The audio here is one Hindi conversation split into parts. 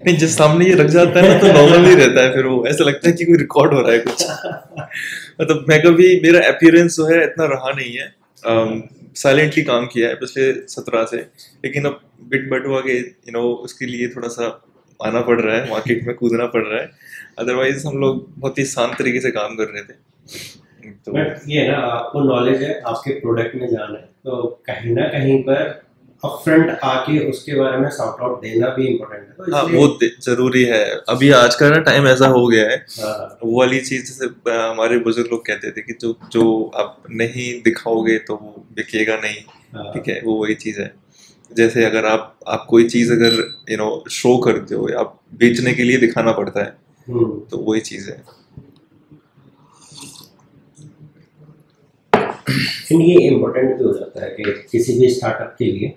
नहीं, जिस सामने ये रख जाता है ना तो नॉर्मल ही रहता है, फिर वो ऐसा लगता है कि कोई रिकॉर्ड हो रहा है कुछ। मतलब मैं कभी, मेरा अपीयरेंस जो है इतना रहा नहीं है, साइलेंटली काम किया है पिछले 17 से, लेकिन अब बिट बटुआ के उसके लिए थोड़ा सा आना पड़ रहा है, मार्केट में कूदना पड़ रहा है। अदरवाइज हम लोग बहुत ही शांत तरीके से काम कर रहे थे। तो बट ये है ना, आपको नॉलेज है, आपके प्रोडक्ट में जाना है, तो कहीं ना कहीं पर अपफ्रंट आके उसके बारे में सॉर्ट आउट देना भी इम्पोर्टेंट है, तो हाँ, इसलिए। वो जरूरी है। अभी आज का ना टाइम ऐसा हो गया है, हाँ, वो वाली चीज जैसे हमारे बुजुर्ग लोग कहते थे कि जो जो आप नहीं दिखाओगे तो वो बिकेगा नहीं। हाँ, ठीक है, वो वही चीज है। जैसे अगर आप कोई चीज अगर शो करते हो या आप बेचने के लिए दिखाना पड़ता है, तो वही चीज है। एंड ये इम्पोर्टेंट भी हो जाता है कि किसी भी स्टार्टअप के लिए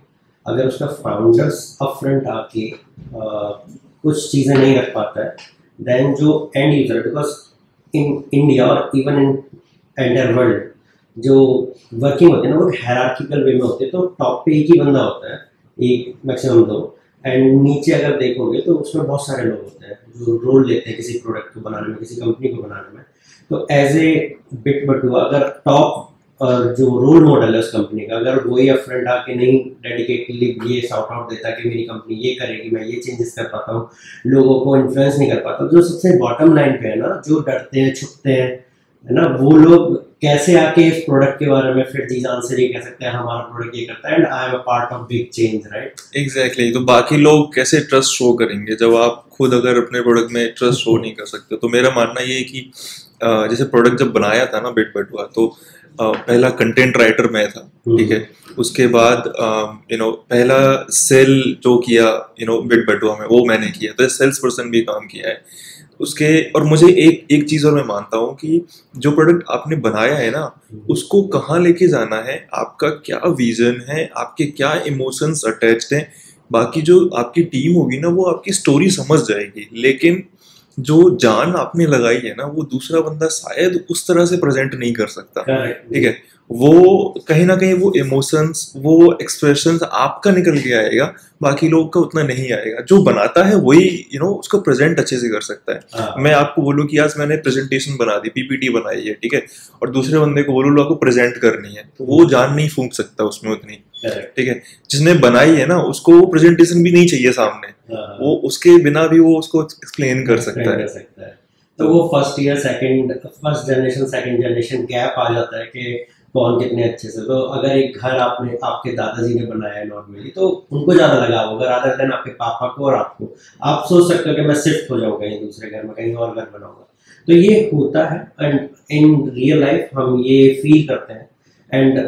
अगर उसका फाउंडर्स अपफ्रंट आके कुछ चीज़ें नहीं रख पाता है, देन जो and user, because in India और इवन इन एंटायर वर्ल्ड जो वर्किंग होती है ना वो हायरार्किकल वे में होते हैं, तो टॉप पे एक ही बंदा होता है, एक मैक्सिमम दो, एंड नीचे अगर देखोगे तो उसमें बहुत सारे लोग होते हैं जो रोल लेते हैं किसी प्रोडक्ट को बनाने में, किसी कंपनी को बनाने में। तो एज ए बिट बटुआ अगर टॉप और जो रोल मॉडल है उस कंपनी का, अगर वही अपफ्रंट आके नहीं डेडिकेटली ये सॉर्ट आउट देता कि मेरी कंपनी ये करेगी, मैं ये चेंजेस कर पाता हूँ, लोगों को इन्फ्लुएंस नहीं कर पाता, जो सबसे बॉटम लाइन पे है ना, जो डरते हैं छुपते हैं, है ना, वो लोग कैसे आके इस प्रोडक्ट के बारे में फिर जी जान से ये कह सकते हैं हमारा प्रोडक्ट ये करता है and I am a part of big change, right? Exactly. तो बाकी लोग कैसे ट्रस्ट शो करेंगे जब आप खुद अगर अपने प्रोडक्ट में ट्रस्ट शो नहीं कर सकते? तो मेरा मानना ये है कि जैसे प्रोडक्ट जब बनाया था ना बिट बटुआ, तो पहला कंटेंट राइटर मैं था। ठीक है, उसके बाद पहला सेल जो किया बिट बटुआ में वो मैंने किया, तो सेल्स पर्सन भी काम किया है उसके। और मुझे एक एक चीज और मैं मानता हूँ कि जो प्रोडक्ट आपने बनाया है ना, उसको कहाँ लेके जाना है, आपका क्या विजन है, आपके क्या इमोशंस अटैच्ड हैं, बाकी जो आपकी टीम होगी ना वो आपकी स्टोरी समझ जाएगी। लेकिन जो जान आपने लगाई है ना वो दूसरा बंदा शायद उस तरह से प्रेजेंट नहीं कर सकता। ठीक है, वो कहीं ना कहीं वो इमोशंस, वो एक्सप्रेशंस आपका निकल के आएगा, बाकी लोग का उतना नहीं आएगा। जो बनाता है वही उसको प्रेजेंट अच्छे से कर सकता है। मैं आपको बोलूँ कि आज मैंने प्रेजेंटेशन बना दी, पीपीटी बनाई है, ठीक है, और दूसरे बंदे को बोलूँ आपको प्रेजेंट करनी है, तो वो जान नहीं फूंक सकता उसमें उतनी। ठीक है, जिसने बनाई है ना उसको वो प्रेजेंटेशन भी नहीं चाहिए सामने, वो उसके बिना भी वो उसको एक्सप्लेन कर सकता है। तो वो first generation second generation gap आ जाता है कि कौन कितने अच्छे से। तो अगर एक घर आपने आपके दादाजी ने बनाया है नॉर्मली, तो उनको ज्यादा लगाव होगा रादर देन आपके पापा को और आपको। आप सोच सकते हो कि मैं शिफ्ट हो जाऊंगा कहीं दूसरे घर में, कहीं और घर बनाऊंगा, तो ये होता है एंड इन रियल लाइफ हम ये फील करते हैं। एंड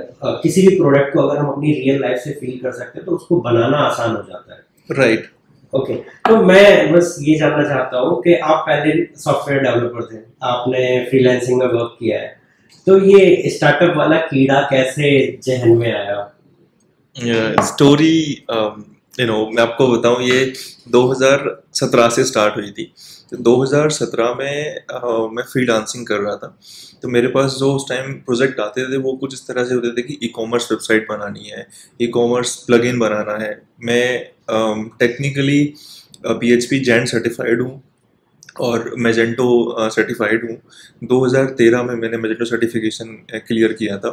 किसी भी प्रोडक्ट को अगर हम अपनी रियल लाइफ से फील कर सकते हैं तो उसको बनाना आसान हो जाता है, राइट? ओके। तो मैं बस ये जानना चाहता हूँ कि आप पहले सॉफ्टवेयर डेवलपर थे, आपने फ्रीलांसिंग में वर्क किया है, तो ये स्टार्टअप वाला कीड़ा कैसे जहन में आया? स्टोरी मैं आपको बताऊं, ये 2017 से स्टार्ट हुई थी। तो 2017 में मैं फ्रीलांसिंग कर रहा था, तो मेरे पास जो उस टाइम प्रोजेक्ट आते थे वो कुछ इस तरह से होते थे कि ई कॉमर्स वेबसाइट बनानी है, ई कॉमर्स प्लगइन बनाना है। मैं टेक्निकली PHP जैन सर्टिफाइड हूँ और मेजेंटो सर्टिफाइड हूँ। 2013 में मैंने मेजेंटो सर्टिफिकेशन क्लियर किया था।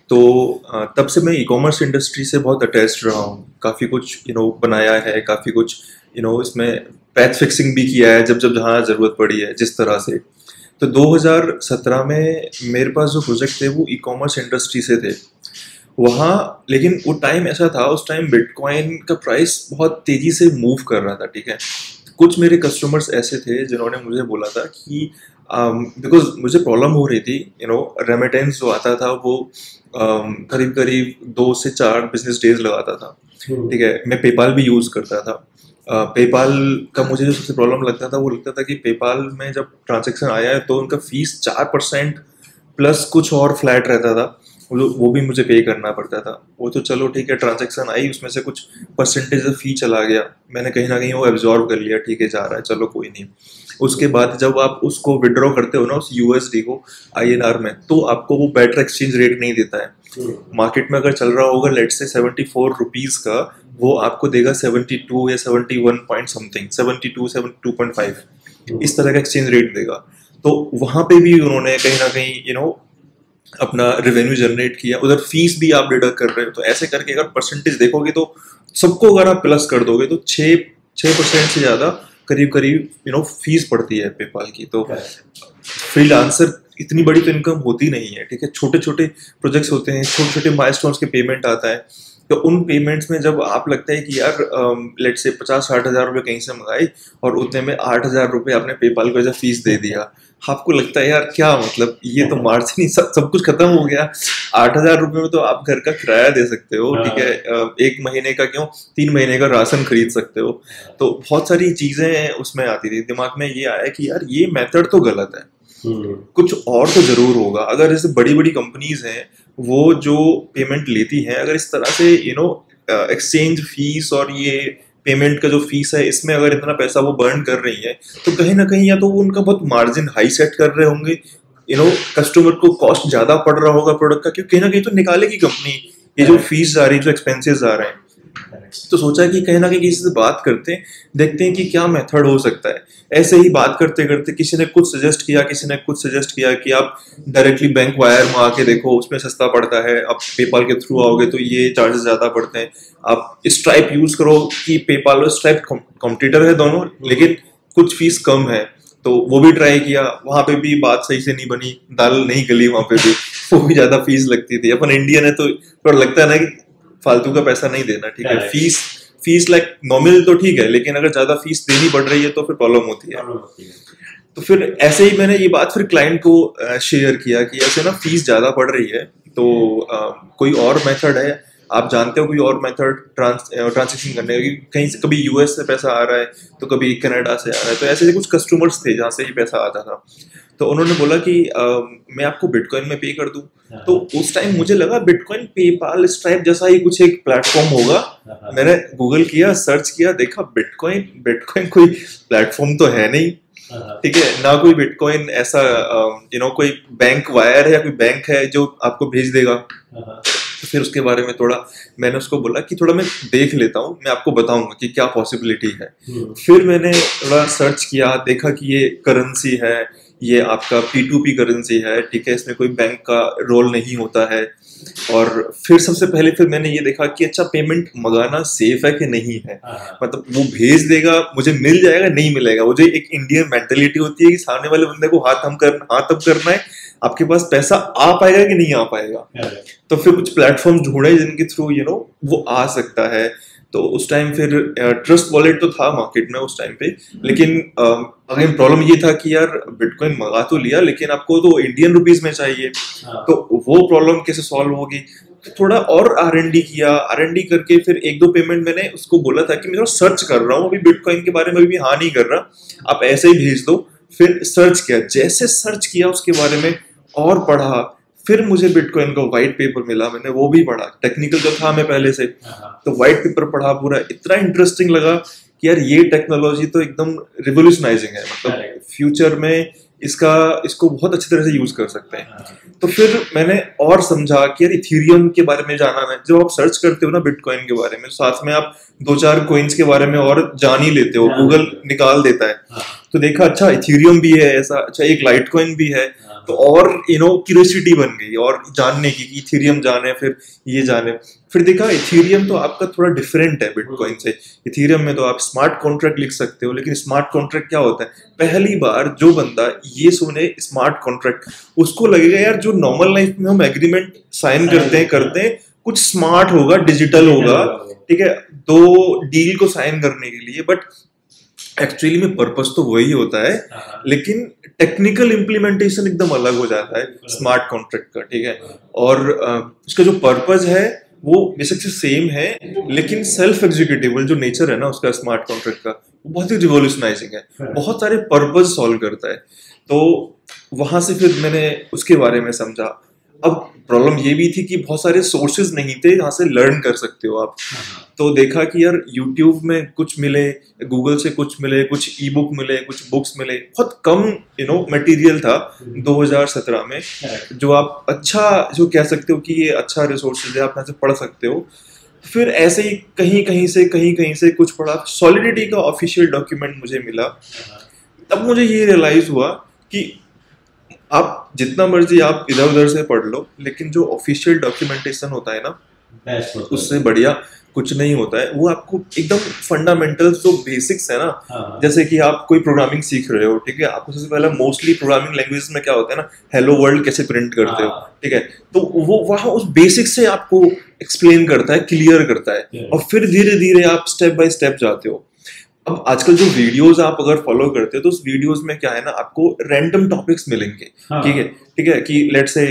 तो तब से मैं ई कॉमर्स इंडस्ट्री से बहुत अटैच्ड रहा हूँ, काफ़ी कुछ बनाया है, काफ़ी कुछ इसमें पैच फिक्सिंग भी किया है जब जब जहाँ ज़रूरत पड़ी है जिस तरह से। तो 2017 में मेरे पास जो प्रोजेक्ट थे वो ई कॉमर्स इंडस्ट्री से थे वहाँ। लेकिन वो टाइम ऐसा था, उस टाइम बिटकॉइन का प्राइस बहुत तेज़ी से मूव कर रहा था। ठीक है, कुछ मेरे कस्टमर्स ऐसे थे जिन्होंने मुझे बोला था कि बिकॉज मुझे प्रॉब्लम हो रही थी, रेमिटेंस जो आता था वो करीब करीब 2 से 4 बिजनेस डेज लगाता था। ठीक है, मैं पेपाल भी यूज़ करता था। पेपाल का मुझे जो सबसे प्रॉब्लम लगता था वो लगता था कि पेपाल में जब ट्रांजेक्शन आया है तो उनका फीस 4% प्लस कुछ और फ्लैट रहता था, वो भी मुझे पे करना पड़ता था। वो तो चलो ठीक है, ट्रांजैक्शन आई उसमें से कुछ परसेंटेज फी चला गया, मैंने कहीं ना कहीं वो एब्जॉर्व कर लिया, ठीक है जा रहा है चलो कोई नहीं। उसके बाद जब आप उसको विड्रॉ करते हो ना उस यूएसडी को आईएनआर में, तो आपको वो बेटर एक्सचेंज रेट नहीं देता है। मार्केट में अगर चल रहा होगा लेट से 74 रुपीज का, वो आपको देगा 72 या 71 पॉइंट समथिंग, 72 72.5 इस तरह का एक्सचेंज रेट देगा। तो वहां पे भी उन्होंने कहीं ना कहीं अपना रेवेन्यू जनरेट किया, उधर फीस भी आप डिडक्ट कर रहे हो। तो ऐसे करके अगर परसेंटेज देखोगे तो सबको अगर आप प्लस कर दोगे तो 6% से ज्यादा करीब करीब फीस पड़ती है पेपाल की। तो फ्रीलांसर इतनी बड़ी तो इनकम होती नहीं है, ठीक है। छोटे छोटे प्रोजेक्ट्स होते हैं, छोटे छोटे माइलस्टोन्स के पेमेंट आता है, तो उन पेमेंट्स में जब आप लगता है कि यार लेट से 50-60 हज़ार रुपये कहीं से मंगाए और उतने में 8,000 रुपये आपने पेपाल को एज फीस दे दिया, आपको लगता है यार क्या मतलब, ये तो मार्जिन ही सब कुछ खत्म हो गया। 8,000 रुपये में तो आप घर का किराया दे सकते हो, ठीक है, 1 महीने का क्यों 3 महीने का राशन खरीद सकते हो। तो बहुत सारी चीजें उसमें आती थी दिमाग में, ये आया कि यार ये मेथड तो गलत है, कुछ और तो जरूर होगा। अगर जैसे बड़ी बड़ी कंपनीज हैं वो जो पेमेंट लेती हैं, अगर इस तरह से एक्सचेंज फीस और ये पेमेंट का जो फीस है इसमें अगर इतना पैसा वो बर्न कर रही है, तो कहीं ना कहीं या तो वो उनका बहुत मार्जिन हाई सेट कर रहे होंगे, कस्टमर को कॉस्ट ज्यादा पड़ रहा होगा प्रोडक्ट का, क्योंकि कहीं ना कहीं तो निकालेगी कंपनी ये जो फीस आ रही है, जो एक्सपेंसेस आ रहे हैं। तो सोचा कि कहीं ना कहीं किसी से बात करते हैं, देखते हैं कि क्या मेथड हो सकता है। ऐसे ही बात करते करते किसी ने कुछ सजेस्ट किया, किसी ने कुछ सजेस्ट किया कि आप डायरेक्टली बैंक वायर में आके देखो, उसमें सस्ता पड़ता है। आप पेपाल के थ्रू आओगे तो ये चार्जेस ज्यादा पड़ते हैं। आप स्ट्राइप यूज करो, कि पेपाल और स्ट्राइप कॉम्पिटिटर है दोनों, लेकिन कुछ फीस कम है, तो वो भी ट्राई किया। वहां पे भी बात सही से नहीं बनी, दाल नहीं गली वहां पे भी, वो भी ज्यादा फीस लगती थी। अपन इंडियन है तो थोड़ा लगता है ना कि फालतू का पैसा नहीं देना, ठीक है। फीस लाइक नॉमिनल तो ठीक है, लेकिन अगर ज्यादा फीस देनी पड़ रही है तो फिर प्रॉब्लम होती है। तो फिर ऐसे ही मैंने ये बात फिर क्लाइंट को शेयर किया कि ऐसे ना फीस ज्यादा पड़ रही है, तो कोई और मेथड है, आप जानते हो कोई और मेथड ट्रांसैक्शन करने का? कहीं से कभी यूएस से पैसा आ रहा है तो कभी कनाडा से आ रहा है। तो ऐसे कुछ कस्टमर्स थे जहाँ से ही पैसा आता था। तो उन्होंने बोला कि मैं आपको बिटकॉइन में पे कर दूं। तो उस टाइम मुझे लगा बिटकॉइन पेपाल स्ट्राइप जैसा ही कुछ एक प्लेटफॉर्म होगा। मैंने गूगल किया, सर्च किया, देखा बिटकॉइन कोई प्लेटफॉर्म तो है नहीं, ठीक है ना, कोई बिटकॉइन ऐसा कोई बैंक वायर है या कोई बैंक है जो आपको भेज देगा। तो फिर उसके बारे में थोड़ा मैंने उसको बोला कि थोड़ा मैं देख लेता हूँ, मैं आपको बताऊंगा कि क्या पॉसिबिलिटी है। फिर मैंने थोड़ा सर्च किया, देखा कि ये करेंसी है, ये आपका P2P करेंसी है, ठीक है, इसमें कोई बैंक का रोल नहीं होता है। और फिर सबसे पहले फिर मैंने ये देखा कि अच्छा पेमेंट मंगाना सेफ है कि नहीं है, मतलब वो भेज देगा, मुझे मिल जाएगा, नहीं मिलेगा। वो जो एक इंडियन मेंटेलिटी होती है कि सामने वाले बंदे को हाथ अप करना है, आपके पास पैसा आ पाएगा कि नहीं आ पाएगा। तो फिर कुछ प्लेटफॉर्म ढूंढे जिनके थ्रू वो आ सकता है। तो उस टाइम फिर ट्रस्ट वॉलेट तो था मार्केट में उस टाइम पे, लेकिन अगेन प्रॉब्लम ये था कि यार बिटकॉइन मंगा तो लिया, लेकिन आपको तो इंडियन रुपीज में चाहिए। तो वो प्रॉब्लम कैसे सॉल्व होगी? तो थोड़ा और R&D किया, R&D करके फिर 1-2 पेमेंट मैंने उसको बोला था कि मैं सर्च कर रहा हूँ, अभी बिटकॉइन के बारे में भी हाँ नहीं कर रहा, आप ऐसे ही भेज दो। फिर सर्च किया, जैसे सर्च किया उसके बारे में और पढ़ा, फिर मुझे बिटकॉइन का व्हाइट पेपर मिला, मैंने वो भी पढ़ा। टेक्निकल तो था मैं पहले से, तो व्हाइट पेपर पढ़ा पूरा, इतना इंटरेस्टिंग लगा कि यार ये टेक्नोलॉजी तो एकदम रिवोल्यूशनाइजिंग है, मतलब फ्यूचर में इसको बहुत अच्छी तरह से यूज कर सकते हैं। तो फिर मैंने और समझा कि यार इथेरियम के बारे में जाना है। जब आप सर्च करते हो ना बिटकॉइन के बारे में, साथ में आप 2-4 कॉइन्स के बारे में और जान ही लेते हो, गूगल निकाल देता है। तो देखा अच्छा इथेरियम भी है ऐसा, अच्छा एक लाइट कॉइन भी है। तो और क्यूरियोसिटी बन गई और जानने की, इथेरियम जाने, फिर ये जाने। फिर देखा इथेरियम तो आपका थोड़ा डिफरेंट है बिटकॉइन से। इथेरियम में तो आप स्मार्ट कॉन्ट्रैक्ट लिख सकते हो, लेकिन स्मार्ट कॉन्ट्रैक्ट क्या होता है? पहली बार जो बंदा ये सुने स्मार्ट कॉन्ट्रैक्ट, उसको लगेगा यार जो नॉर्मल लाइफ में हम एग्रीमेंट साइन करते हैं कुछ स्मार्ट होगा, डिजिटल होगा, ठीक है, दो डील को साइन करने के लिए। बट एक्चुअली में पर्पस तो वही होता है, लेकिन टेक्निकल इम्प्लीमेंटेशन एकदम अलग हो जाता है स्मार्ट कॉन्ट्रैक्ट का, ठीक है। और उसका जो पर्पस है वो बेसिक से सेम है, लेकिन सेल्फ एग्जीक्यूटिबल जो नेचर है ना उसका स्मार्ट कॉन्ट्रैक्ट का, वो बहुत ही रिवोल्यूशनाइजिंग है, बहुत सारे पर्पस सॉल्व करता है। तो वहां से फिर मैंने उसके बारे में समझा। अब प्रॉब्लम ये भी थी कि बहुत सारे सोर्सेज नहीं थे जहाँ से लर्न कर सकते हो आप। तो देखा कि यार यूट्यूब में कुछ मिले, गूगल से कुछ मिले, कुछ ई बुक मिले, कुछ बुक्स मिले, बहुत कम मटेरियल था 2017 में जो आप अच्छा जो कह सकते हो कि ये अच्छा रिसोर्सेज है, आप यहाँ से पढ़ सकते हो। फिर ऐसे ही कहीं कहीं से कुछ पढ़ा, सॉलिडिटी का ऑफिशियल डॉक्यूमेंट मुझे मिला। तब मुझे ये रियलाइज हुआ कि आप जितना मर्जी आप इधर उधर से पढ़ लो, लेकिन जो ऑफिशियल डॉक्यूमेंटेशन होता है ना, उससे बढ़िया कुछ नहीं होता है। वो आपको एकदम फंडामेंटल जो बेसिक्स है ना, जैसे कि आप कोई प्रोग्रामिंग सीख रहे हो, ठीक है, आपको सबसे पहले मोस्टली प्रोग्रामिंग लैंग्वेज में क्या होता है ना, हेलो वर्ल्ड कैसे प्रिंट करते हो, ठीक है, तो वो वहाँ उस बेसिक से आपको एक्सप्लेन करता है, क्लियर करता है, और फिर धीरे धीरे आप स्टेप बाय स्टेप जाते हो। अब आजकल जो वीडियोस आप अगर फॉलो करते हो तो उस वीडियोस में क्या है ना, आपको रैंडम टॉपिक्स मिलेंगे, ठीक है कि let's say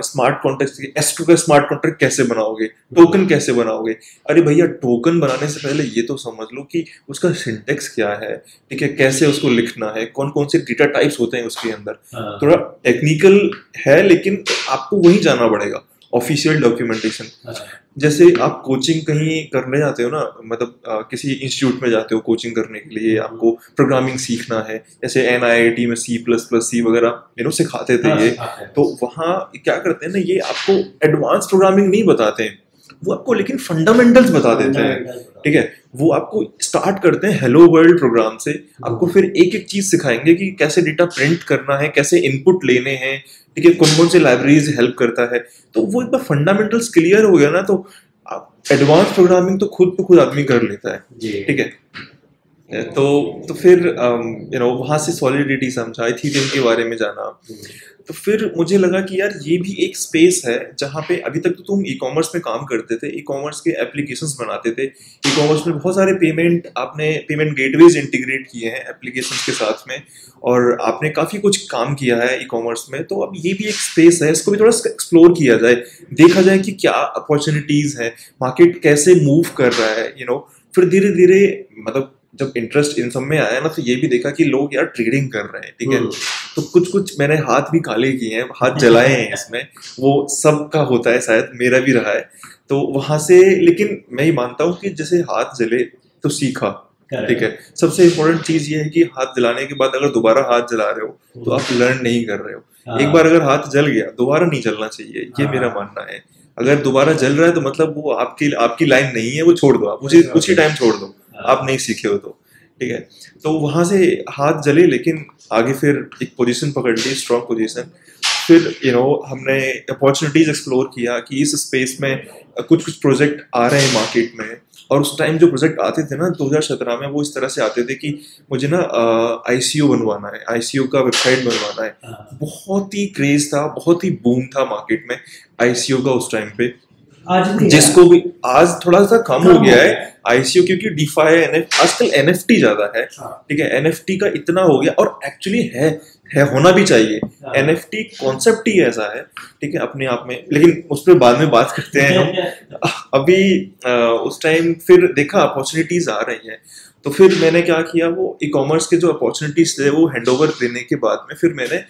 smart contract, S2 का स्मार्ट कॉन्ट्रैक्ट कैसे बनाओगे, टोकन कैसे बनाओगे। अरे भैया, टोकन बनाने से पहले ये तो समझ लो कि उसका सिंटेक्स क्या है, ठीक है, कैसे उसको लिखना है, कौन कौन से डेटा टाइप्स होते हैं उसके अंदर। थोड़ा टेक्निकल है, लेकिन आपको वही जाना पड़ेगा, ऑफिशियल डॉक्यूमेंटेशन। जैसे आप कोचिंग कहीं करने जाते हो ना, मतलब किसी इंस्टीट्यूट में जाते हो कोचिंग करने के लिए, आपको प्रोग्रामिंग सीखना है, जैसे NIIT में C++, वगैरह सिखाते थे ये, तो वहाँ क्या करते हैं ना, ये आपको एडवांस प्रोग्रामिंग नहीं बताते हैं, वो आपको लेकिन फंडामेंटल्स बता देते हैं, ठीक है। वो आपको स्टार्ट करते हैं हेलो वर्ल्ड प्रोग्राम से, आपको फिर एक एक चीज सिखाएंगे कि कैसे डेटा प्रिंट करना है, कैसे इनपुट लेने हैं, ठीक है, कौन कौन से लाइब्रेरीज हेल्प करता है। तो वो एक बार फंडामेंटल्स क्लियर हो गया ना, तो एडवांस प्रोग्रामिंग तो खुद आदमी कर लेता है, ठीक है। तो फिर वहां से सॉलिडिटी समझा, इथेरियम के बारे में जाना। तो फिर मुझे लगा कि यार ये भी एक स्पेस है जहाँ पे अभी तक तो तुम ई-कॉमर्स में काम करते थे, ई-कॉमर्स के एप्लीकेशंस बनाते थे, ई-कॉमर्स में बहुत सारे आपने पेमेंट गेटवेज इंटीग्रेट किए हैं एप्लीकेशंस के साथ में, और आपने काफ़ी कुछ काम किया है ई-कॉमर्स में। तो अब ये भी एक स्पेस है, इसको भी थोड़ा एक्सप्लोर किया जाए, देखा जाए कि क्या अपॉर्चुनिटीज़ है, मार्केट कैसे मूव कर रहा है, फिर धीरे धीरे मतलब जब इंटरेस्ट इन सब में आया ना, तो ये भी देखा कि लोग यार ट्रेडिंग कर रहे हैं, ठीक है, तो कुछ मैंने हाथ भी काले किए हैं, हाथ जलाए हैं इसमें, वो सबका होता है, शायद मेरा भी रहा है। तो वहां से, लेकिन मैं ही मानता हूँ कि जैसे हाथ जले तो सीखा, ठीक है। सबसे इम्पोर्टेंट चीज ये है कि हाथ जलाने के बाद अगर दोबारा हाथ जला रहे हो तो आप लर्न नहीं कर रहे हो। एक बार अगर हाथ जल गया दोबारा नहीं जलना चाहिए, ये मेरा मानना है। अगर दोबारा जल रहा है तो मतलब वो आपकी लाइन नहीं है, वो छोड़ दो, आप कुछ ही टाइम छोड़ दो, आप नहीं सीखे हो तो, ठीक है। तो वहां से हाथ जले, लेकिन आगे फिर एक पोजीशन पकड़ ली, स्ट्रॉन्ग पोजीशन। फिर हमने अपॉर्चुनिटीज एक्सप्लोर किया कि इस स्पेस में कुछ प्रोजेक्ट आ रहे हैं मार्केट में, और उस टाइम जो प्रोजेक्ट आते थे ना 2017 में, वो इस तरह से आते थे कि मुझे ना ICO बनवाना है, ICO का वेबसाइट बनवाना है। बहुत ही क्रेज था, बहुत ही बूम था मार्केट में ICO का उस टाइम पे, जिसको भी आज थोड़ा सा कम हो गया है ICO, क्योंकि DeFi आजकल NFT ज्यादा है, ठीक है, NFT का इतना हो गया, और एक्चुअली है होना भी चाहिए। NFT कॉन्सेप्ट ही ऐसा है, ठीक है, अपने आप में, लेकिन उस पर बाद में बात करते हैं हम। अभी उस टाइम फिर देखा अपॉर्चुनिटीज आ रही हैं, तो फिर मैंने क्या किया, वो ई-कॉमर्स के जो अपॉर्चुनिटीज थे वो हैंडओवर देने के बाद में फिर मैंने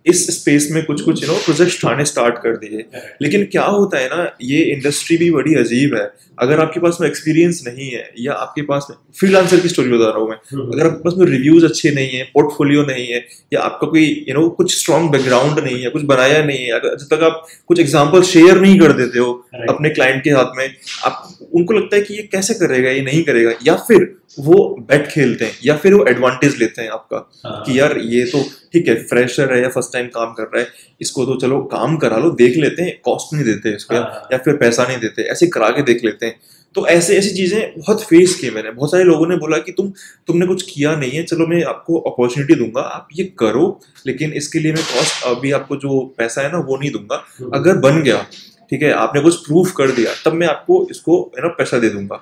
इस स्पेस में कुछ प्रोजेक्ट्स उठाने स्टार्ट कर दिए। लेकिन क्या होता है ना, ये इंडस्ट्री भी बड़ी अजीब है। अगर आपके पास में एक्सपीरियंस नहीं है, या आपके पास में फ्रीलांसर की स्टोरी बता रहा हूँ मैं, अगर आपके पास में रिव्यूज अच्छे नहीं है, पोर्टफोलियो नहीं है, या आपका कोई कुछ स्ट्रॉन्ग बैकग्राउंड नहीं है, कुछ बनाया नहीं है, अगर जब तक आप कुछ एग्जांपल शेयर नहीं कर देते हो अपने क्लाइंट के हाथ में, आप उनको लगता है कि ये कैसे करेगा, ये नहीं करेगा, या फिर वो बेट खेलते हैं, या फिर वो एडवांटेज लेते हैं आपका कि यार ये तो ठीक है, फ्रेशर है या फर्स्ट टाइम काम कर रहा है, इसको तो चलो काम करा लो, देख लेते हैं, कॉस्ट नहीं देते इसको, या फिर पैसा नहीं देते, ऐसे करा के देख लेते हैं। तो ऐसी चीजें बहुत फेस की मैंने। बहुत सारे लोगों ने बोला कि तुमने कुछ किया नहीं है, चलो मैं आपको अपॉर्चुनिटी दूंगा, आप ये करो, लेकिन इसके लिए मैं कॉस्ट अभी आपको जो पैसा है ना वो नहीं दूंगा। अगर बन गया, ठीक है, आपने कुछ प्रूफ कर दिया, तब मैं आपको इसको पैसा दे दूंगा।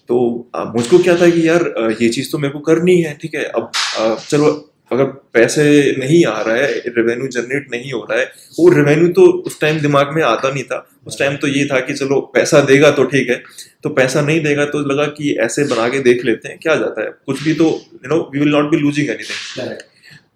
तो मुझको क्या था कि यार ये चीज तो मेरे को करनी है, ठीक है। अब चलो अगर पैसे नहीं आ रहा है, रेवेन्यू जनरेट नहीं हो रहा है, वो रेवेन्यू तो उस टाइम दिमाग में आता नहीं था। उस टाइम तो ये था कि चलो पैसा देगा तो ठीक है, तो पैसा नहीं देगा तो लगा कि ऐसे बना के देख लेते हैं, क्या जाता है, कुछ भी तो we will not be losing anything.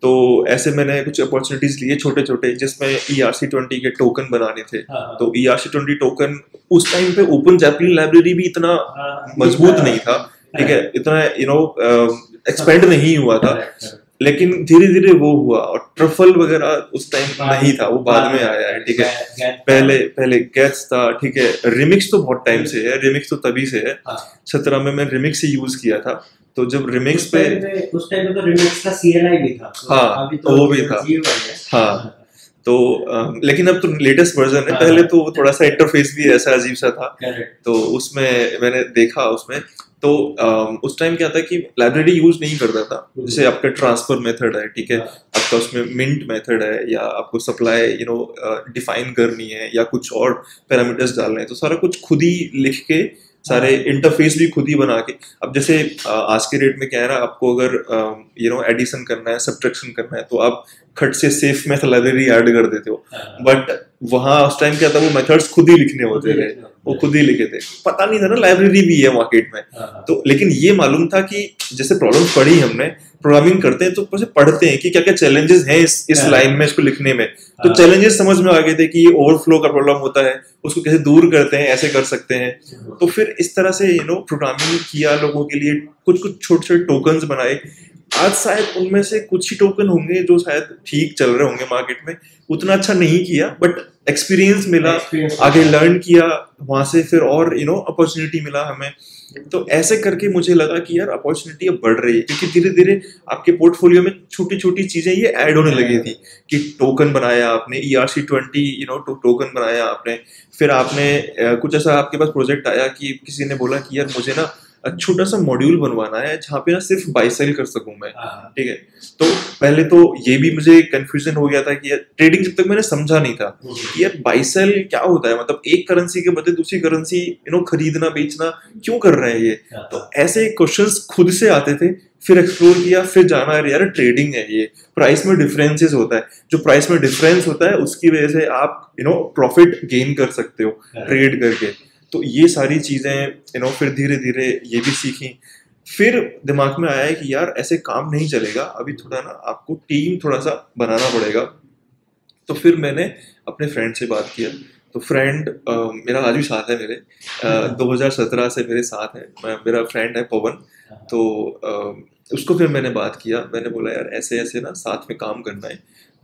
तो ऐसे मैंने कुछ अपॉर्चुनिटीज लिए छोटे छोटे, जिसमें ERC20 के टोकन बनाने थे। हाँ, तो ERC20 टोकन उस टाइम पे ओपन जैपलिन लाइब्रेरी भी इतना हाँ, मजबूत नहीं था, ठीक है, इतना एक्सपेंड नहीं हुआ था। लेकिन धीरे धीरे वो हुआ, और ट्रफल वगैरह उस टाइम नहीं था, वो बाद में आया है, ठीक है। पहले पहले गैट्स था, ठीक है। रिमिक्स तो बहुत टाइम से है, रिमिक्स तो तभी से है। 17 में मैं रिमिक्स ही यूज किया था। तो जब रिमिक्स पे उस टाइम पे तो रिमिक्स का CLI भी था, हाँ, अभी तो वो भी था, हाँ। तो लेकिन अब तो लेटेस्ट वर्जन है, पहले तो थोड़ा सा इंटरफेस भी ऐसा अजीब सा था। तो उसमें मैंने देखा, उसमें तो उस टाइम क्या था कि लाइब्रेरी यूज नहीं करता था। जैसे आपका ट्रांसफर मेथड है, ठीक है, आपका उसमें मिंट मेथड है, या आपको सप्लाई डिफाइन करनी है, या कुछ और पैरामीटर्स डालने हैं, तो सारा कुछ खुद ही लिख के, सारे इंटरफेस भी खुद ही बना के। अब जैसे आज के डेट में क्या है ना, आपको अगर एडिशन करना है, सब्ट्रैक्शन करना है, तो आप खट से सेफ मेथड लाइब्रेरी ऐड कर देते हो। बट वहाँ उस टाइम क्या था, वो मेथड्स खुद ही लिखने होते थे, वो खुद ही लिखे थे, पता नहीं था ना लाइब्रेरी भी है मार्केट में। तो लेकिन ये मालूम था कि जैसे प्रॉब्लम पढ़ी हमने, प्रोग्रामिंग करते हैं तो पढ़ते हैं कि क्या क्या चैलेंजेस हैं इस लाइन में, इसको लिखने में। तो चैलेंजेस समझ में आ गए थे कि ये ओवरफ्लो का प्रॉब्लम होता है, उसको कैसे दूर करते हैं, ऐसे कर सकते हैं। तो फिर इस तरह से प्रोग्रामिंग किया लोगों के लिए, कुछ कुछ छोटे छोटे टोकन्स बनाए। आज शायद उनमें से कुछ ही टोकन होंगे जो शायद ठीक चल रहे होंगे मार्केट में, उतना अच्छा नहीं किया, बट एक्सपीरियंस मिला, आगे लर्न किया वहां से, फिर और अपॉर्चुनिटी मिला हमें। तो ऐसे करके मुझे लगा कि यार अपॉर्चुनिटी अब बढ़ रही है, क्योंकि धीरे धीरे आपके पोर्टफोलियो में छोटी छोटी चीजें ये ऐड होने लगी थी कि टोकन बनाया आपने, ERC20 टोकन बनाया आपने, फिर आपने कुछ ऐसा आपके पास प्रोजेक्ट आया कि किसी ने बोला कि यार मुझे ना छोटा सा मॉड्यूल बनवाना है जहाँ पे ना सिर्फ बाई सेल कर सकूं मैं, ठीक है। तो पहले तो ये भी मुझे कंफ्यूजन हो गया था कि यार ट्रेडिंग जब तक मैंने समझा नहीं था कि यार बाई सेल क्या होता है, मतलब एक करेंसी के बदले दूसरी करेंसी खरीदना बेचना क्यों कर रहे हैं ये। तो ऐसे क्वेश्चंस खुद से आते थे, फिर एक्सप्लोर किया, फिर जाना यार ट्रेडिंग है, ये प्राइस में डिफरेंसेस होता है, जो प्राइस में डिफरेंस होता है उसकी वजह से आप प्रॉफिट गेन कर सकते हो ट्रेड करके। तो ये सारी चीजें फिर धीरे धीरे ये भी सीखी। फिर दिमाग में आया कि यार ऐसे काम नहीं चलेगा, अभी थोड़ा ना आपको टीम थोड़ा सा बनाना पड़ेगा। तो फिर मैंने अपने फ्रेंड से बात किया। तो फ्रेंड मेरा आज भी साथ है, मेरे 2017 से मेरे साथ है, मेरा फ्रेंड है पवन। तो उसको फिर मैंने बात किया, मैंने बोला यार ऐसे ऐसे ना साथ में काम करना है।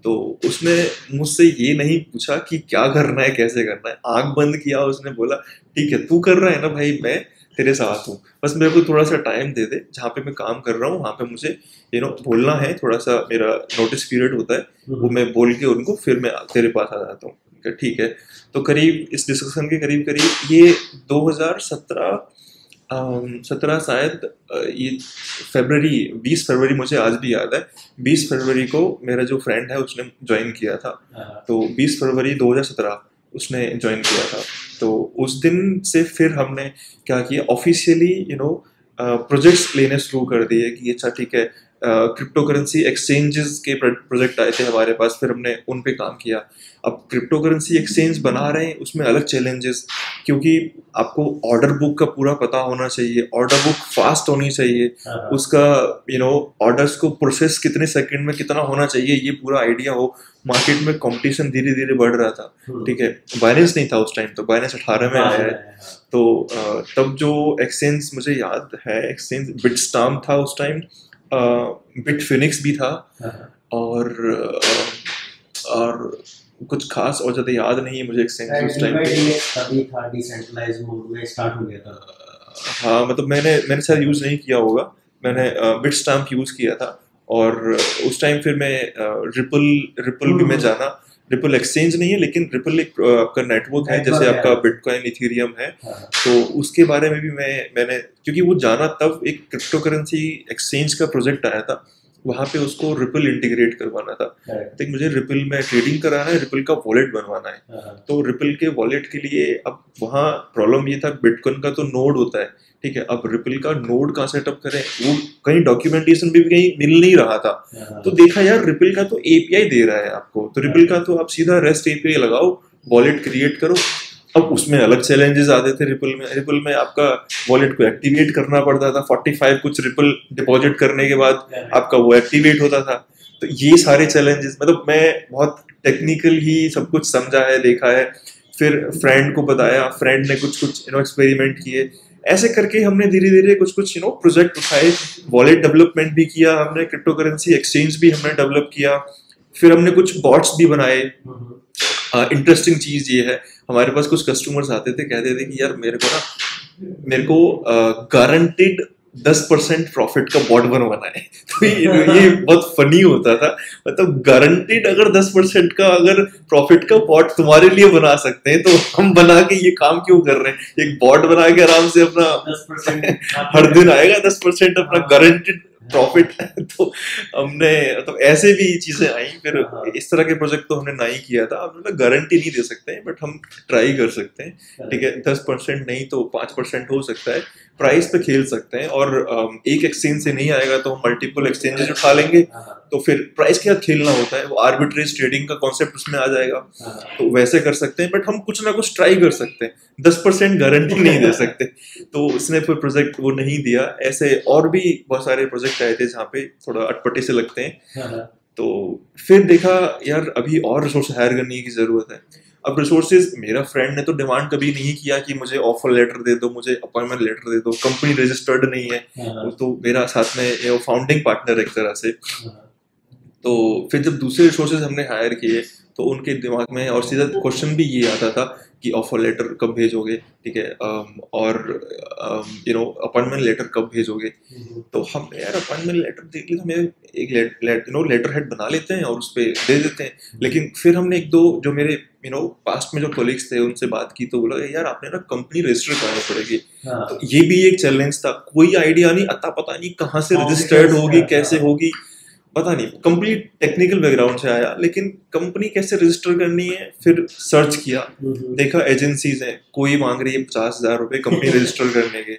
तो उसने मुझसे ये नहीं पूछा कि क्या करना है, कैसे करना है, आंख बंद किया, उसने बोला ठीक है तू कर रहा है ना भाई, मैं तेरे साथ हूँ, बस मेरे को थोड़ा सा टाइम दे दे, जहाँ पे मैं काम कर रहा हूँ वहाँ पे मुझे बोलना है, थोड़ा सा मेरा नोटिस पीरियड होता है, वो मैं बोल के उनको फिर मैं तेरे पास आ जाता हूँ। ठीक है। तो करीब इस डिस्कशन के करीब करीब ये 2017 शायद, ये फरवरी 20 फरवरी मुझे आज भी याद है, 20 फरवरी को मेरा जो फ्रेंड है उसने ज्वाइन किया था। तो 20 फरवरी 2017 उसने ज्वाइन किया था। तो उस दिन से फिर हमने क्या किया, ऑफिशियली प्रोजेक्ट्स लेने शुरू कर दिए कि अच्छा ठीक है, क्रिप्टो करेंसी एक्सचेंजेस के प्रोजेक्ट आए थे हमारे पास, फिर हमने उन पे काम किया। अब क्रिप्टो करेंसी एक्सचेंज बना रहे हैं, उसमें अलग चैलेंजेस, क्योंकि आपको ऑर्डर बुक का पूरा पता होना चाहिए, ऑर्डर बुक फास्ट होनी चाहिए, उसका ऑर्डर्स को प्रोसेस कितने सेकंड में कितना होना चाहिए ये पूरा आइडिया हो। मार्केट में कंपटीशन धीरे धीरे बढ़ रहा था, ठीक है। बाइनेंस नहीं था उस टाइम, तो बाइनेंस 18 में आया है। तो तब जो एक्सचेंज मुझे याद है, एक्सचेंज बिटस्टाम्प था उस टाइम, बिटफिनिक्स भी था, और कुछ खास और ज्यादा याद नहीं है मुझे एक्सचेंज उस टाइम पे। अभी था डिसेंट्रलाइज्ड मोड में स्टार्ट हो गया था। हाँ, मतलब मैंने शायद यूज नहीं किया होगा, मैंने बिटस्टाम्प यूज किया था। और उस टाइम फिर मैं रिपल भी मैं जाना, रिपल एक्सचेंज नहीं है लेकिन रिपल एक आपका नेटवर्क है, जैसे आपका बिटकॉइन इथेरियम है। तो उसके बारे में भी मैंने क्योंकि वो जाना, तब एक क्रिप्टो करेंसी एक्सचेंज का प्रोजेक्ट आया था, वहाँ पे उसको रिपल इंटीग्रेट करवाना था। तो मुझे रिपल में ट्रेडिंग कराना है, रिपल का वॉलेट बनवाना है। तो रिपल के वॉलेट के लिए अब वहाँ प्रॉब्लम ये था, बिटकॉइन का तो नोड होता है, ठीक है, अब रिपल का नोड कहाँ सेटअप करें, वो कहीं डॉक्यूमेंटेशन भी कहीं मिल नहीं रहा था। तो देखा यार रिपल का तो एपीआई दे रहा है आपको, तो रिपल का तो आप सीधा रेस्ट एपीआई लगाओ, वॉलेट क्रिएट करो। अब उसमें अलग चैलेंजेस आते थे रिपल में आपका वॉलेट को एक्टिवेट करना पड़ता था, 45 कुछ रिपल डिपॉजिट करने के बाद आपका वो एक्टिवेट होता था। तो ये सारे चैलेंजेस, मतलब मैं बहुत टेक्निकल ही सब कुछ समझा है, देखा है, फिर फ्रेंड को बताया, फ्रेंड ने कुछ कुछ एक्सपेरिमेंट किए, ऐसे करके हमने धीरे धीरे कुछ कुछ प्रोजेक्ट उठाए, वॉलेट डेवलपमेंट भी किया हमने, क्रिप्टो करेंसी एक्सचेंज भी हमने डेवलप किया, फिर हमने कुछ बॉट्स भी बनाए। इंटरेस्टिंग चीज ये है, हमारे पास कुछ कस्टमर्स आते थे, कहते थे कि यार मेरे को गारंटेड 10% प्रॉफिट का बॉट बनवाना है। तो ये बहुत फनी होता था, मतलब गारंटेड अगर 10% का अगर प्रॉफिट का बॉट तुम्हारे लिए बना सकते हैं तो हम बना के ये काम क्यों कर रहे हैं, एक बॉट बना के आराम से अपना 10% हर दिन आएगा 10% अपना गारंटेड प्रॉफिट। तो हमने तो ऐसे भी चीजें आई, फिर इस तरह के प्रोजेक्ट तो हमने ना ही किया था। अब गारंटी नहीं दे सकते हैं, बट हम ट्राई कर सकते हैं, ठीक है, 10% नहीं तो 5% हो सकता है, प्राइस पे खेल सकते हैं। और एक एक्सचेंज से नहीं आएगा तो हम मल्टीपल एक्सचेंजेस उठा लेंगे, तो फिर प्राइस के साथ खेलना होता है, वो आर्बिट्रेज ट्रेडिंग का कॉन्सेप्ट उसमें आ जाएगा, तो वैसे कर सकते हैं, बट हम कुछ ना कुछ ट्राई कर सकते हैं, 10% गारंटी नहीं दे सकते। तो उसने फिर प्रोजेक्ट वो नहीं दिया। ऐसे और भी बहुत सारे प्रोजेक्ट आए थे जहाँ पे थोड़ा अटपटे से लगते हैं। तो फिर देखा यार अभी और रिसोर्स हायर करने की जरूरत है। अब रिसोर्सेज, मेरा फ्रेंड ने तो डिमांड कभी नहीं किया कि मुझे ऑफर लेटर दे दो, मुझे अपॉइंटमेंट लेटर दे दो, कंपनी रजिस्टर्ड नहीं है, वो तो मेरा साथ में फाउंडिंग पार्टनर एक तरह से। तो फिर जब दूसरे रिसोर्सेज हमने हायर किए तो उनके दिमाग में और सीधा क्वेश्चन भी ये आता था कि ऑफर लेटर कब भेजोगे, ठीक है, और अपॉइंटमेंट लेटर कब भेजोगे। तो हम यार अपॉइंटमेंट लेटर देख ली तो हमें एक लेटर हेड बना लेते हैं और उस पर दे देते हैं। लेकिन फिर हमने एक दो जो मेरे पास्ट में जो कोलिग्स थे उनसे बात की, तो बोला यार आपने ना कंपनी रजिस्टर करानी पड़ेगी। तो ये भी एक चैलेंज था, कोई आइडिया नहीं, अता पता नहीं कहाँ से रजिस्टर्ड होगी, कैसे होगी, पता नहीं, कंप्लीट टेक्निकल बैकग्राउंड से आया, लेकिन कंपनी कैसे रजिस्टर करनी है फिर सर्च किया, देखा एजेंसीज हैं, कोई मांग रही है 50,000 रुपए कंपनी रजिस्टर करने के,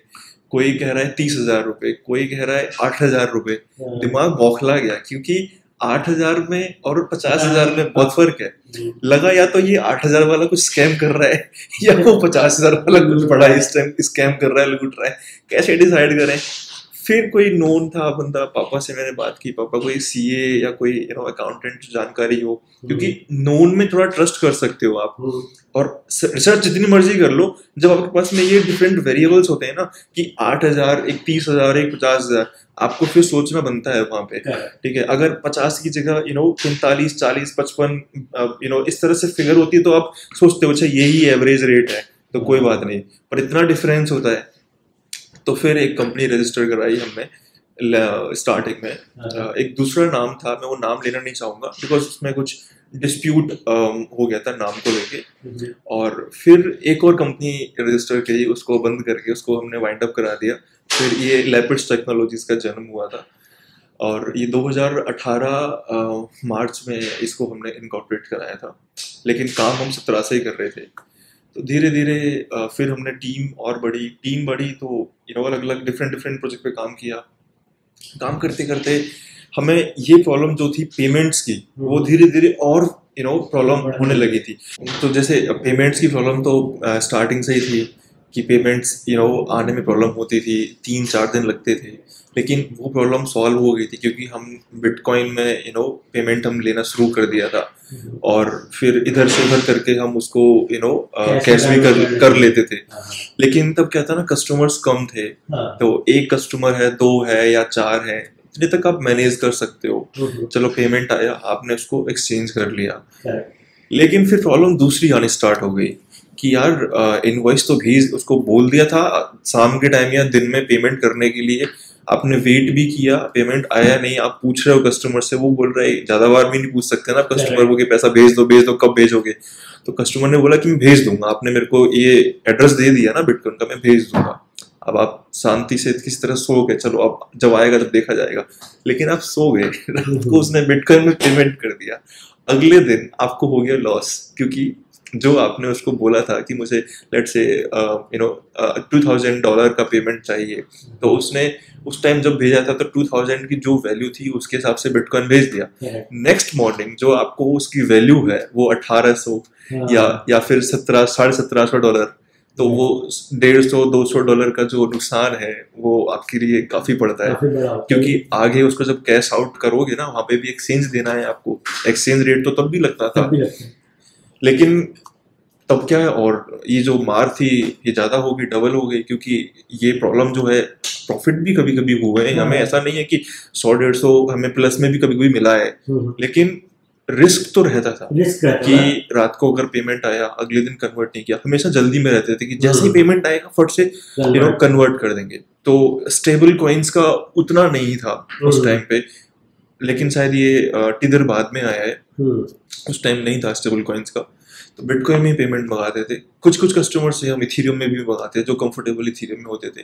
कोई कह रहा है 30,000 रुपए, कोई कह रहा है 8,000 रुपए। दिमाग बौखला गया, क्योंकि 8,000 में और 50,000 में बहुत फर्क है। लगा या तो ये 8,000 वाला कुछ स्कैम कर रहा है या वो 50,000 वाला कुछ बड़ा स्कैम कर रहा है, लूट रहा है, कैसे डिसाइड करें। फिर कोई नोन था बंदा, पापा से मैंने बात की, पापा कोई सीए या कोई अकाउंटेंट जानकारी हो, क्योंकि नोन में थोड़ा ट्रस्ट कर सकते हो आप, और रिसर्च जितनी मर्जी कर लो, जब आपके पास में ये डिफरेंट वेरिएबल्स होते हैं ना कि 8,000, एक 30,000, एक 50,000, आपको फिर सोचना बनता है वहां पे, ठीक है। अगर 50 की जगह 45, 40, 55 इस तरह से फिगर होती है तो आप सोचते हो अच्छा यही एवरेज रेट है तो कोई बात नहीं, पर इतना डिफरेंस होता है। तो फिर एक कंपनी रजिस्टर कराई हमने स्टार्टिंग में। एक दूसरा नाम था, मैं वो नाम लेना नहीं चाहूंगा बिकॉज उसमें कुछ डिस्प्यूट हो गया था नाम को लेके। और फिर एक और कंपनी रजिस्टर की, उसको बंद करके उसको हमने वाइंड अप करा दिया। फिर ये लैपिड्स टेक्नोलॉजीज का जन्म हुआ था, और ये 2018 मार्च में इसको हमने इनकॉर्पोरेट कराया था, लेकिन काम हम 17 से ही कर रहे थे। तो धीरे धीरे फिर हमने टीम बढ़ी तो अलग अलग डिफरेंट प्रोजेक्ट पे काम किया। काम करते करते हमें ये प्रॉब्लम जो थी पेमेंट्स की, वो धीरे धीरे और प्रॉब्लम होने लगी थी। तो जैसे पेमेंट्स की प्रॉब्लम तो स्टार्टिंग से ही थी कि पेमेंट्स आने में प्रॉब्लम होती थी, 3-4 दिन लगते थे, लेकिन वो प्रॉब्लम सॉल्व हो गई थी क्योंकि हम बिटकॉइन में पेमेंट हम लेना शुरू कर दिया था, और फिर इधर से उधर करके हम उसको कैश भी कर लेते थे। लेकिन तब क्या था ना, कस्टमर्स कम थे, तो एक कस्टमर है, 2 है या 4 है, इतने तक आप मैनेज कर सकते हो। चलो पेमेंट आया, आपने उसको एक्सचेंज कर लिया। लेकिन फिर प्रॉब्लम दूसरी आनी स्टार्ट हो गई कि यार इनवॉइस तो भेज, उसको बोल दिया था शाम के टाइम या दिन में पेमेंट करने के लिए, आपने वेट भी किया, पेमेंट आया नहीं, आप पूछ रहे हो कस्टमर से, वो बोल रहा है, ज्यादा बार भी नहीं पूछ सकते ना कस्टमर को कि पैसा भेज दो कब भेजोगे। तो कस्टमर ने बोला कि मैं भेज दूंगा, आपने मेरे को ये एड्रेस दे दिया ना बिटकॉइन का, मैं भेज दूंगा। अब आप शांति से किसी तरह सो गए, चलो अब जब आएगा तब देखा जाएगा, लेकिन आप सो गए, आपको उसने बिटकॉइन में पेमेंट कर दिया। अगले दिन आपको हो गया लॉस, क्योंकि जो आपने उसको बोला था कि मुझे लेट से $2,000 का पेमेंट चाहिए, तो उसने उस टाइम जब भेजा था तो 2,000 की जो वैल्यू थी उसके हिसाब से बिटकॉइन भेज दिया। नेक्स्ट मॉर्निंग जो आपको उसकी वैल्यू है वो 1,800 या फिर $1700-$1,700, तो वो $150-200 का जो नुकसान है वो आपके लिए काफी पड़ता है, काफी बड़ा होता है। क्योंकि आगे उसको जब कैश आउट करोगे ना, वहां पे भी एक्सचेंज देना है आपको। एक्सचेंज रेट तो तब भी लगता था, तब भी लगता है। लेकिन तब क्या है, और ये जो मार थी ये ज्यादा हो गई, डबल हो गई, क्योंकि ये प्रॉब्लम जो है, प्रॉफिट भी कभी कभी हुए हैं हमें, ऐसा नहीं है कि 100-150 हमें प्लस में भी कभी कभी मिला है, लेकिन रिस्क तो रहता था रिस्क रहता कि है। रात को अगर पेमेंट आया अगले दिन कन्वर्ट नहीं किया, हमेशा जल्दी में रहते थे कि जैसे ही पेमेंट आएगा फट से कन्वर्ट कर देंगे। तो स्टेबल कॉइन्स का उतना नहीं था उस टाइम पे, लेकिन शायद ये टिदर बाद में आया है, उस टाइम नहीं था स्टेबल कॉइन्स का। तो बिटकॉइन में ही पेमेंट मंगाते थे, कुछ कुछ कस्टमर से हम इथीरियम में भी मंगाते थे जो कंफर्टेबल इथीरियम में होते थे।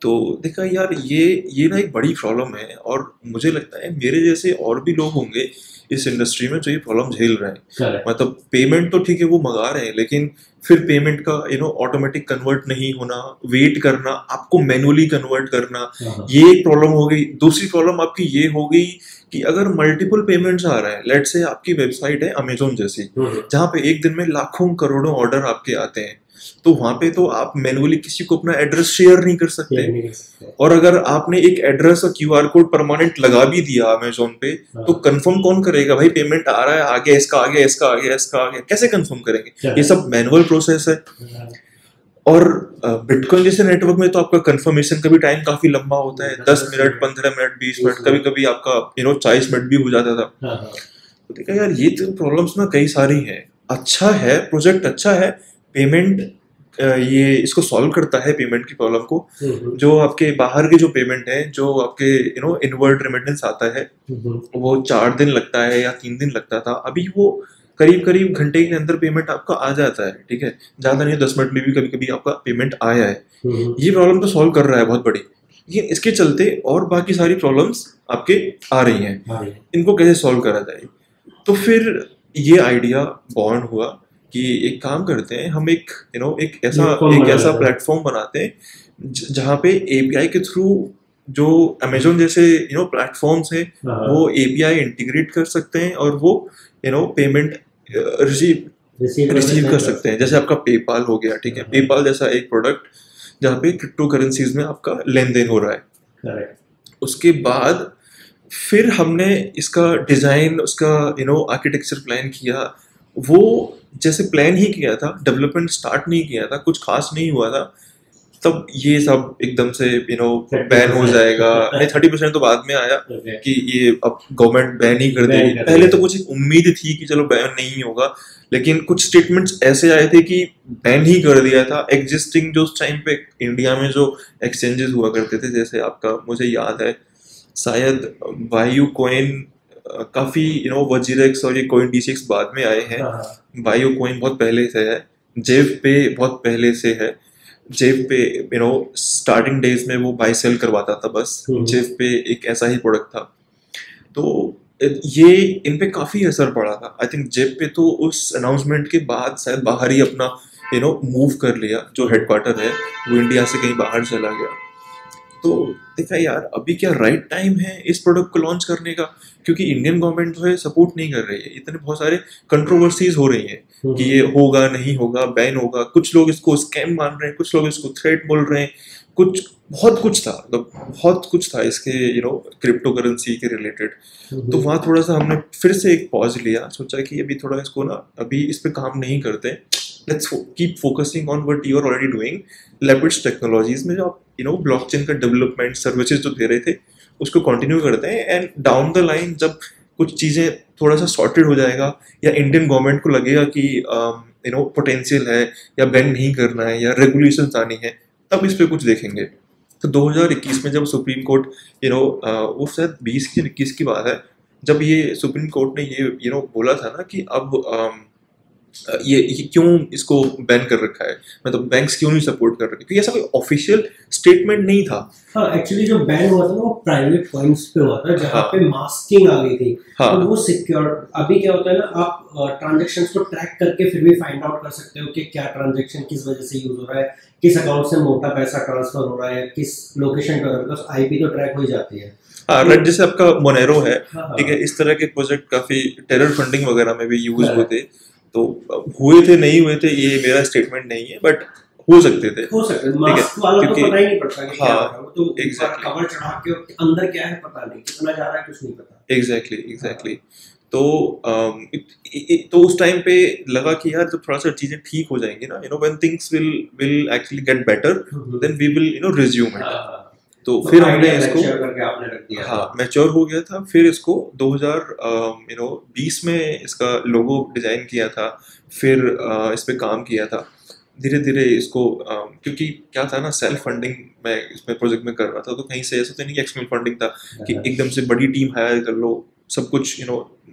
तो देखा यार ये ना एक बड़ी प्रॉब्लम है, और मुझे लगता है मेरे जैसे और भी लोग होंगे इस इंडस्ट्री में जो ये प्रॉब्लम झेल रहे हैं। मतलब पेमेंट तो ठीक है वो मंगा रहे हैं, लेकिन फिर पेमेंट का ऑटोमेटिक कन्वर्ट नहीं होना, वेट करना, आपको मैनुअली कन्वर्ट करना, ये एक प्रॉब्लम हो गई। दूसरी प्रॉब्लम आपकी ये हो गई कि अगर मल्टीपल पेमेंट्स आ रहे हैं, लेट से आपकी वेबसाइट है अमेजोन जैसी, जहाँ पे एक दिन में लाखों करोड़ों ऑर्डर आपके आते हैं, तो वहां पे तो आप मैनुअली किसी को अपना एड्रेस शेयर नहीं कर सकते। और अगर आपने एक एड्रेस और क्यूआर कोड परमानेंट लगा भी दिया अमेजोन पे, तो कंफर्म कौन करेगा भाई पेमेंट आ रहा है, आगे इसका आगे इसका आगे इसका आगे, कैसे कंफर्म करेंगे? ये सब मैनुअल प्रोसेस है। और बिटकॉइन जैसे नेटवर्क में तो आपका कंफर्मेशन का भी टाइम काफी लंबा होता है, 10 मिनट, 15 मिनट, 20 मिनट, कभी कभी आपका 40 मिनट भी हो जाता था। तो देखा यार ये तो प्रॉब्लम्स ना कई सारी हैं। अच्छा है, प्रोजेक्ट अच्छा है, पेमेंट ये इसको सॉल्व करता है पेमेंट की प्रॉब्लम को। जो आपके बाहर के जो पेमेंट है, जो आपके इनवर्ड रेमिटेंस आता है, वो 4 दिन लगता है या 3 दिन लगता था, अभी वो करीब करीब घंटे के अंदर पेमेंट आपका आ जाता है। ठीक है, ज्यादा नहीं 10 मिनट में भी कभी कभी आपका पेमेंट आया है। ये प्रॉब्लम तो सॉल्व कर रहा है बहुत बड़ी, लेकिन इसके चलते और बाकी सारी प्रॉब्लम्स आपके आ रही हैं। इनको कैसे सॉल्व करा जाए? तो फिर ये आइडिया बॉर्न हुआ कि एक काम करते हैं, हम एक ऐसा प्लेटफॉर्म बनाते हैं जहाँ पे एपीआई के थ्रू जो अमेजोन जैसे प्लेटफॉर्म्स है वो एपीआई इंटीग्रेट कर सकते हैं, और वो पेमेंट रिसीव कर सकते हैं। जैसे आपका पेपाल हो गया, ठीक है, पेपाल जैसा एक प्रोडक्ट जहाँ पे क्रिप्टो करेंसीज में आपका लेन देन हो रहा है। उसके बाद फिर हमने इसका डिजाइन, उसका आर्किटेक्चर प्लान किया। वो जैसे प्लान ही किया था, डेवलपमेंट स्टार्ट नहीं किया था, कुछ खास नहीं हुआ था, तब ये सब एकदम से बैन हो जाएगा। नहीं, 30% तो बाद में आया कि ये अब गवर्नमेंट बैन ही कर देगी। पहले तो कुछ उम्मीद थी कि चलो बैन नहीं होगा, लेकिन कुछ स्टेटमेंट्स ऐसे आए थे कि बैन ही कर दिया था। एग्जिस्टिंग जो उस टाइम पे इंडिया में जो एक्सचेंजेस हुआ करते थे, जैसे आपका मुझे याद है शायद बायू कॉइन, काफी वजीरेक्स और ये कॉइन D6 बाद में आए हैं। बायो कॉइन बहुत पहले से है, जेव पे बहुत पहले से है। जेव पे स्टार्टिंग डेज में वो बाय सेल करवाता था बस। जेव पे एक ऐसा ही प्रोडक्ट था, तो ये इन पे काफी असर पड़ा था। आई थिंक जेव पे तो उस अनाउंसमेंट के बाद शायद बाहर ही अपना मूव कर लिया, जो हेडक्वार्टर है वो इंडिया से कहीं बाहर चला गया। तो देखा यार अभी क्या राइट टाइम है इस प्रोडक्ट को लॉन्च करने का, क्योंकि इंडियन गवर्नमेंट जो है सपोर्ट नहीं कर रही है। इतने बहुत सारे कंट्रोवर्सीज हो रही हैं कि ये होगा नहीं होगा, बैन होगा। कुछ लोग इसको स्कैम मान रहे हैं, कुछ लोग इसको थ्रेट बोल रहे हैं, बहुत कुछ था, मतलब बहुत कुछ था इसके क्रिप्टो करेंसी के रिलेटेड। तो वहाँ थोड़ा सा हमने फिर से एक पॉज लिया, सोचा कि अभी थोड़ा इसको ना अभी इस पे काम नहीं करते, let's keep focusing on what you are already doing. Lepids technologies में जो आप ब्लॉकचेन का डेवलपमेंट सर्विसेज जो दे रहे थे उसको कंटिन्यू करते हैं, एंड डाउन द लाइन जब कुछ चीज़ें थोड़ा सा सॉर्टेड हो जाएगा या इंडियन गवर्नमेंट को लगेगा कि पोटेंशियल है या बैन नहीं करना है या रेगुलेशंस आनी है, तब इस पे कुछ देखेंगे। तो 2021 में जब सुप्रीम कोर्ट वो शायद 20 की 21 की बात है, जब ये सुप्रीम कोर्ट ने ये बोला था ना कि अब ये क्यों इसको बैन कर रखा है, मतलब बैंक्स क्यों नहीं सपोर्ट कर रहे, क्योंकि ऐसा कोई ऑफिशियल स्टेटमेंट नहीं था। हाँ, एक्चुअली जो बैन हुआ था ना वो प्राइवेट कॉइन्स पे हुआ था, जहाँ पे मास्किंग आ गई थी। तो वो सिक्योर, अभी क्या होता है ना, आप ट्रांजैक्शंस को ट्रैक करके फिर भी फाइंड आउट कर सकते हो कि क्या ट्रांजैक्शन किस वजह से यूज हो रहा है, किस अकाउंट से मोटा पैसा ट्रांसफर हो रहा है, किस लोकेशन पर, बिकॉज आईपी तो ट्रैक हो ही जाती है। हाँ, राइट, जैसे आपका मोनेरो है, ठीक है, इस तरह के प्रोजेक्ट काफी टेरर फंडिंग वगैरह में भी यूज हुए थे। तो हुए थे नहीं हुए थे ये मेरा स्टेटमेंट नहीं है, बट हो सकते थे, हो सकता है, ठीक है, मास्क वाला तो क्योंकि पता ही नहीं पड़ता कि क्या हो रहा है, हाँ वो तो ऊपर एग्जैक्टली कवर चढ़ा के अंदर क्या है पता नहीं, कितना जा रहा है कुछ नहीं पता। एग्जैक्टली हाँ। एग्जैक्टली। तो तो उस टाइम पे लगा कि यार जब थोड़ा सा चीजें ठीक हो जाएंगी ना, when things will actually get better, then we will resume हाँ, इट। हाँ। तो तो फिर हमने आइडिया इसको, मैच्योर करके आपने रख दिया हाँ था। मैच्योर हो गया था, फिर इसको 2020 में इसका लोगो डिजाइन किया था, फिर इस पे काम किया था धीरे धीरे इसको, क्योंकि क्या था ना, सेल्फ फंडिंग मैं इसमें प्रोजेक्ट में कर रहा था, तो कहीं से ऐसा तो नहीं कि एक्सटर्नल फंडिंग था कि हाँ। एकदम से बड़ी टीम हायर कर लो, सब कुछ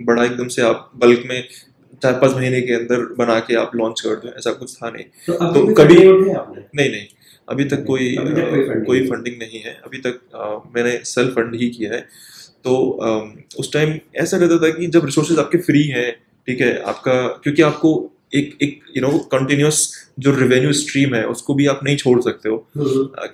बड़ा एकदम से आप बल्क में 4-5 महीने के अंदर बना के आप लॉन्च कर दो, ऐसा कुछ था नहीं। तो अभी तो भी कभी फंडिंग उठाई आपने? नहीं नहीं, अभी तक अभी तक कोई फंडिंग कोई नहीं? फंडिंग नहीं है अभी तक, मैंने सेल्फ फंड ही किया है। तो उस टाइम ऐसा रहता था कि जब रिसोर्सेज आपके फ्री हैं, ठीक है, आपका क्योंकि आपको एक एक कंटिन्यूअस जो रेवेन्यू स्ट्रीम है उसको भी आप नहीं छोड़ सकते हो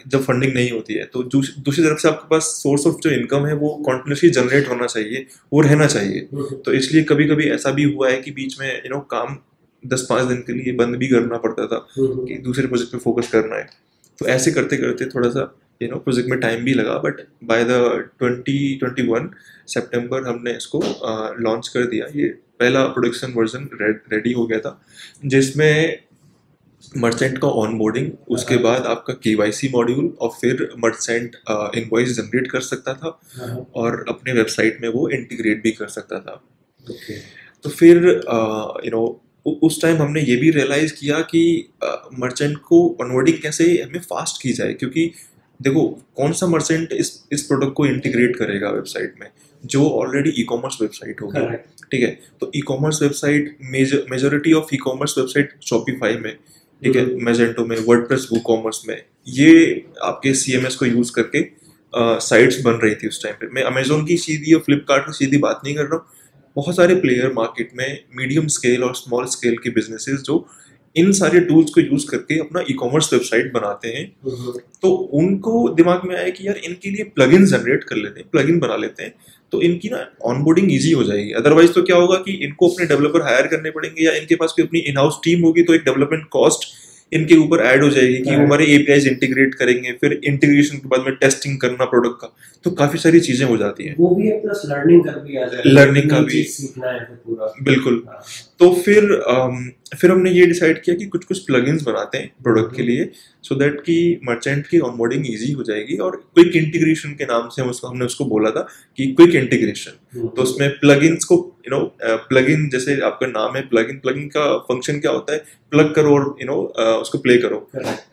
जब फंडिंग नहीं होती है, तो दूसरी तरफ से आपके पास सोर्स ऑफ जो इनकम है वो कंटिन्यूसली जनरेट होना चाहिए, वो रहना चाहिए। तो इसलिए कभी कभी ऐसा भी हुआ है कि बीच में काम 10-5 दिन के लिए बंद भी करना पड़ता था कि दूसरे प्रोजेक्ट पे फोकस करना है। तो ऐसे करते करते थोड़ा सा प्रोजेक्ट में टाइम भी लगा, बट बाय द 2021 सितंबर हमने इसको लॉन्च कर दिया। ये पहला प्रोडक्शन वर्जन रेडी हो गया था, जिसमें मर्चेंट का ऑनबोर्डिंग, उसके बाद आपका केवाईसी मॉड्यूल, और फिर मर्चेंट इनवॉइस जनरेट कर सकता था और अपने वेबसाइट में वो इंटीग्रेट भी कर सकता था। तो फिर उस टाइम हमने ये भी रियलाइज किया कि मर्चेंट को ऑनबोर्डिंग कैसे हमें फास्ट की जाए, क्योंकि देखो कौन सा मर्चेंट इस प्रोडक्ट को इंटीग्रेट करेगा वेबसाइट में जो ऑलरेडी ई कॉमर्स वेबसाइट होगी, ठीक है। तो e commerce website, majority of e commerce website Shopify में, ठीक है, मैजेंटो में, वर्डप्रेस, वूकॉमर्स में, ये आपके सीएमएस को यूज करके साइट्स बन रही थी उस टाइम पे। मैं अमेजोन की सीधी और फ्लिपकार्ट की सीधी बात नहीं कर रहा हूँ, बहुत सारे प्लेयर मार्केट में मीडियम स्केल और स्मॉल स्केल के बिजनेसेस जो इन सारे टूल्स को यूज करके अपना ई कॉमर्स वेबसाइट बनाते हैं, तो उनको दिमाग में आया कि यार इनके लिए प्लगइन जनरेट कर लेते हैं, प्लगइन बना लेते हैं, तो इनकी ना ऑनबोर्डिंग इजी हो जाएगी। अदरवाइज तो क्या होगा कि इनको अपने डेवलपर हायर करने पड़ेंगे, या इनके पास कोई अपनी इन हाउस टीम होगी तो एक डेवलपमेंट कॉस्ट इनके ऊपर ऐड हो जाएगी कि वो हमारे एपीआईज इंटीग्रेट करेंगे, फिर इंटीग्रेशन के बाद में टेस्टिंग करना प्रोडक्ट का, तो काफी सारी चीजें हो जाती हैं। वो भी है, प्लस लर्निंग कर भी आ जाएगा, लर्निंग का भी सीखना है पूरा, बिल्कुल। तो फिर हमने ये डिसाइड किया कि कुछ कुछ प्लगइन्स बनाते हैं प्रोडक्ट के लिए, सो दैट कि मर्चेंट की ऑनबोर्डिंग इजी हो जाएगी, और क्विक इंटीग्रेशन के नाम से हमने उसको बोला था कि क्विक इंटीग्रेशन। तो उसमें प्लगइन्स को प्लगइन, जैसे आपका नाम है प्लगइन, प्लगइन का फंक्शन क्या होता है, प्लग करो और उसको प्ले करो।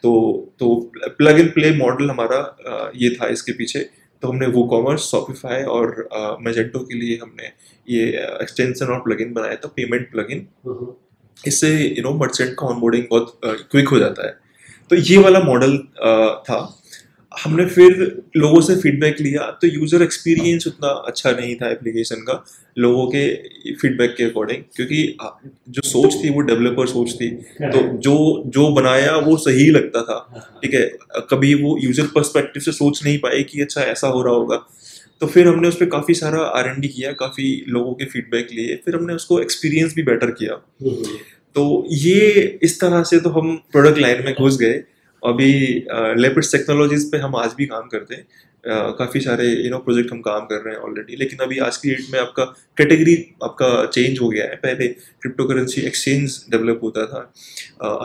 तो प्लग इन प्ले मॉडल हमारा ये था इसके पीछे। तो हमने वूकॉमर्स, शॉपिफाई और मैजेंटो के लिए हमने ये एक्सटेंशन और प्लगइन बनाया था, पेमेंट प्लगइन। इससे मर्चेंट का ऑनबोर्डिंग बहुत क्विक हो जाता है। तो ये वाला मॉडल था। हमने फिर लोगों से फीडबैक लिया, तो यूजर एक्सपीरियंस उतना अच्छा नहीं था एप्लीकेशन का लोगों के फीडबैक के अकॉर्डिंग, क्योंकि जो सोच थी वो डेवलपर सोच थी, तो जो बनाया वो सही लगता था, ठीक है। कभी वो यूजर पर्सपेक्टिव से सोच नहीं पाए कि अच्छा ऐसा हो रहा होगा। तो फिर हमने उस पर काफ़ी सारा R&D किया, काफ़ी लोगों के फीडबैक लिए, फिर हमने उसको एक्सपीरियंस भी बेटर किया। तो ये इस तरह से तो हम प्रोडक्ट लाइन में घुस गए। अभी लेपिड्स टेक्नोलॉजीज पे हम आज भी काम करते हैं, काफ़ी सारे प्रोजेक्ट हम काम कर रहे हैं ऑलरेडी, लेकिन अभी आज की डेट में आपका कैटेगरी आपका चेंज हो गया है। पहले क्रिप्टो करेंसी एक्सचेंज डेवलप होता था,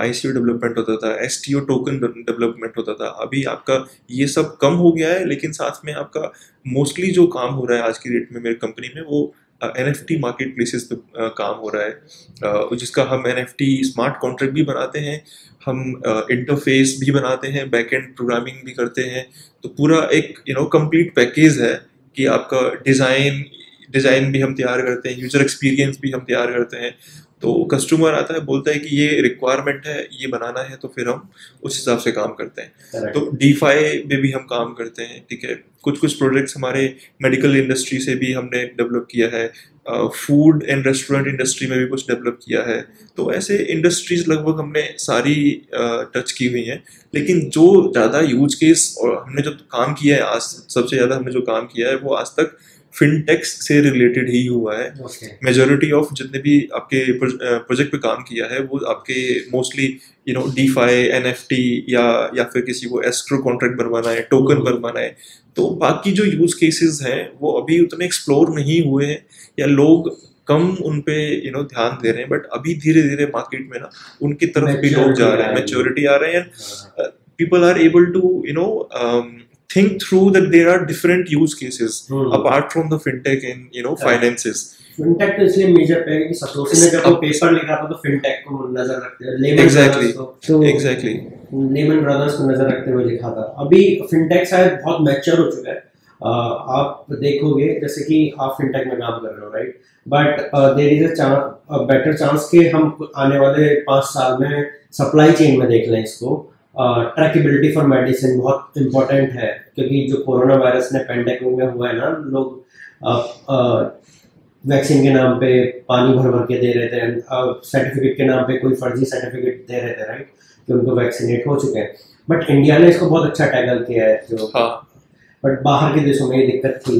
ICO डेवलपमेंट होता था, STO टोकन डेवलपमेंट होता था। अभी आपका ये सब कम हो गया है, लेकिन साथ में आपका मोस्टली जो काम हो रहा है आज की डेट में मेरी कंपनी में वो NFT मार्केट प्लेसेस पे काम हो रहा है, जिसका हम NFT स्मार्ट कॉन्ट्रैक्ट भी बनाते हैं, हम इंटरफेस भी बनाते हैं, बैकएंड प्रोग्रामिंग भी करते हैं। तो पूरा एक कंप्लीट पैकेज है कि आपका डिज़ाइन भी हम तैयार करते हैं, यूजर एक्सपीरियंस भी हम तैयार करते हैं। तो कस्टमर आता है, बोलता है कि ये रिक्वायरमेंट है, ये बनाना है, तो फिर हम उस हिसाब से काम करते हैं। तो DeFi में भी हम काम करते हैं, ठीक है। कुछ कुछ प्रोजेक्ट्स हमारे मेडिकल इंडस्ट्री से भी हमने डेवलप किया है, फूड एंड रेस्टोरेंट इंडस्ट्री में भी कुछ डेवलप किया है। तो ऐसे इंडस्ट्रीज लगभग हमने सारी टच की हुई हैं। लेकिन जो ज़्यादा यूज केस और हमने जो काम किया है आज, सबसे ज़्यादा हमने जो काम किया है वो आज तक फिनटेक्स से रिलेटेड ही हुआ है। ओके। मेजोरिटी ऑफ जितने भी आपके प्रोजेक्ट पे काम किया है वो आपके मोस्टली डीफाई, एनएफटी या फिर किसी को एस्क्रो कॉन्ट्रैक्ट बनवाना है, टोकन बनवाना है। तो बाकी जो यूज केसेस हैं वो अभी उतने एक्सप्लोर नहीं हुए हैं या लोग कम उन पे ध्यान दे रहे हैं, बट अभी धीरे धीरे मार्केट में ना उनकी तरफ भी लोग जा रहे हैं, मैच्योरिटी आ रहे हैं, people are able to think through that there are different use cases apart from the fintech and finances. Fintech तो इसलिए मेजर पे है कि सतोशी ने जब वो पेपर लिखा था तो फिनटेक को नजर रखते हुए एग्जैक्टली लेमन ब्रदर्स को नजर रखते हुए लिखा था। अभी फिनटेक शायद बहुत मैच्योर हो चुका है। आप देखोगे जैसे कि आप फिनटेक में काम कर रहे हो, right, but there is a better chance कि हम आने वाले 5 साल में सप्लाई चेन में देख लें इसको। ट्रैकेबिलिटी फॉर मेडिसिन बहुत इम्पोर्टेंट है, क्योंकि जो कोरोना वायरस ने पेंडेमिक में हुआ है ना, लोग वैक्सीन के नाम पे पानी भर भर के दे रहे थे, सर्टिफिकेट के नाम पे कोई फर्जी सर्टिफिकेट दे रहे थे, राइट, कि उनको वैक्सीनेट हो चुके हैं। बट इंडिया ने इसको बहुत अच्छा टैकल किया है जो बट बाहर के देशों में ये दिक्कत थी।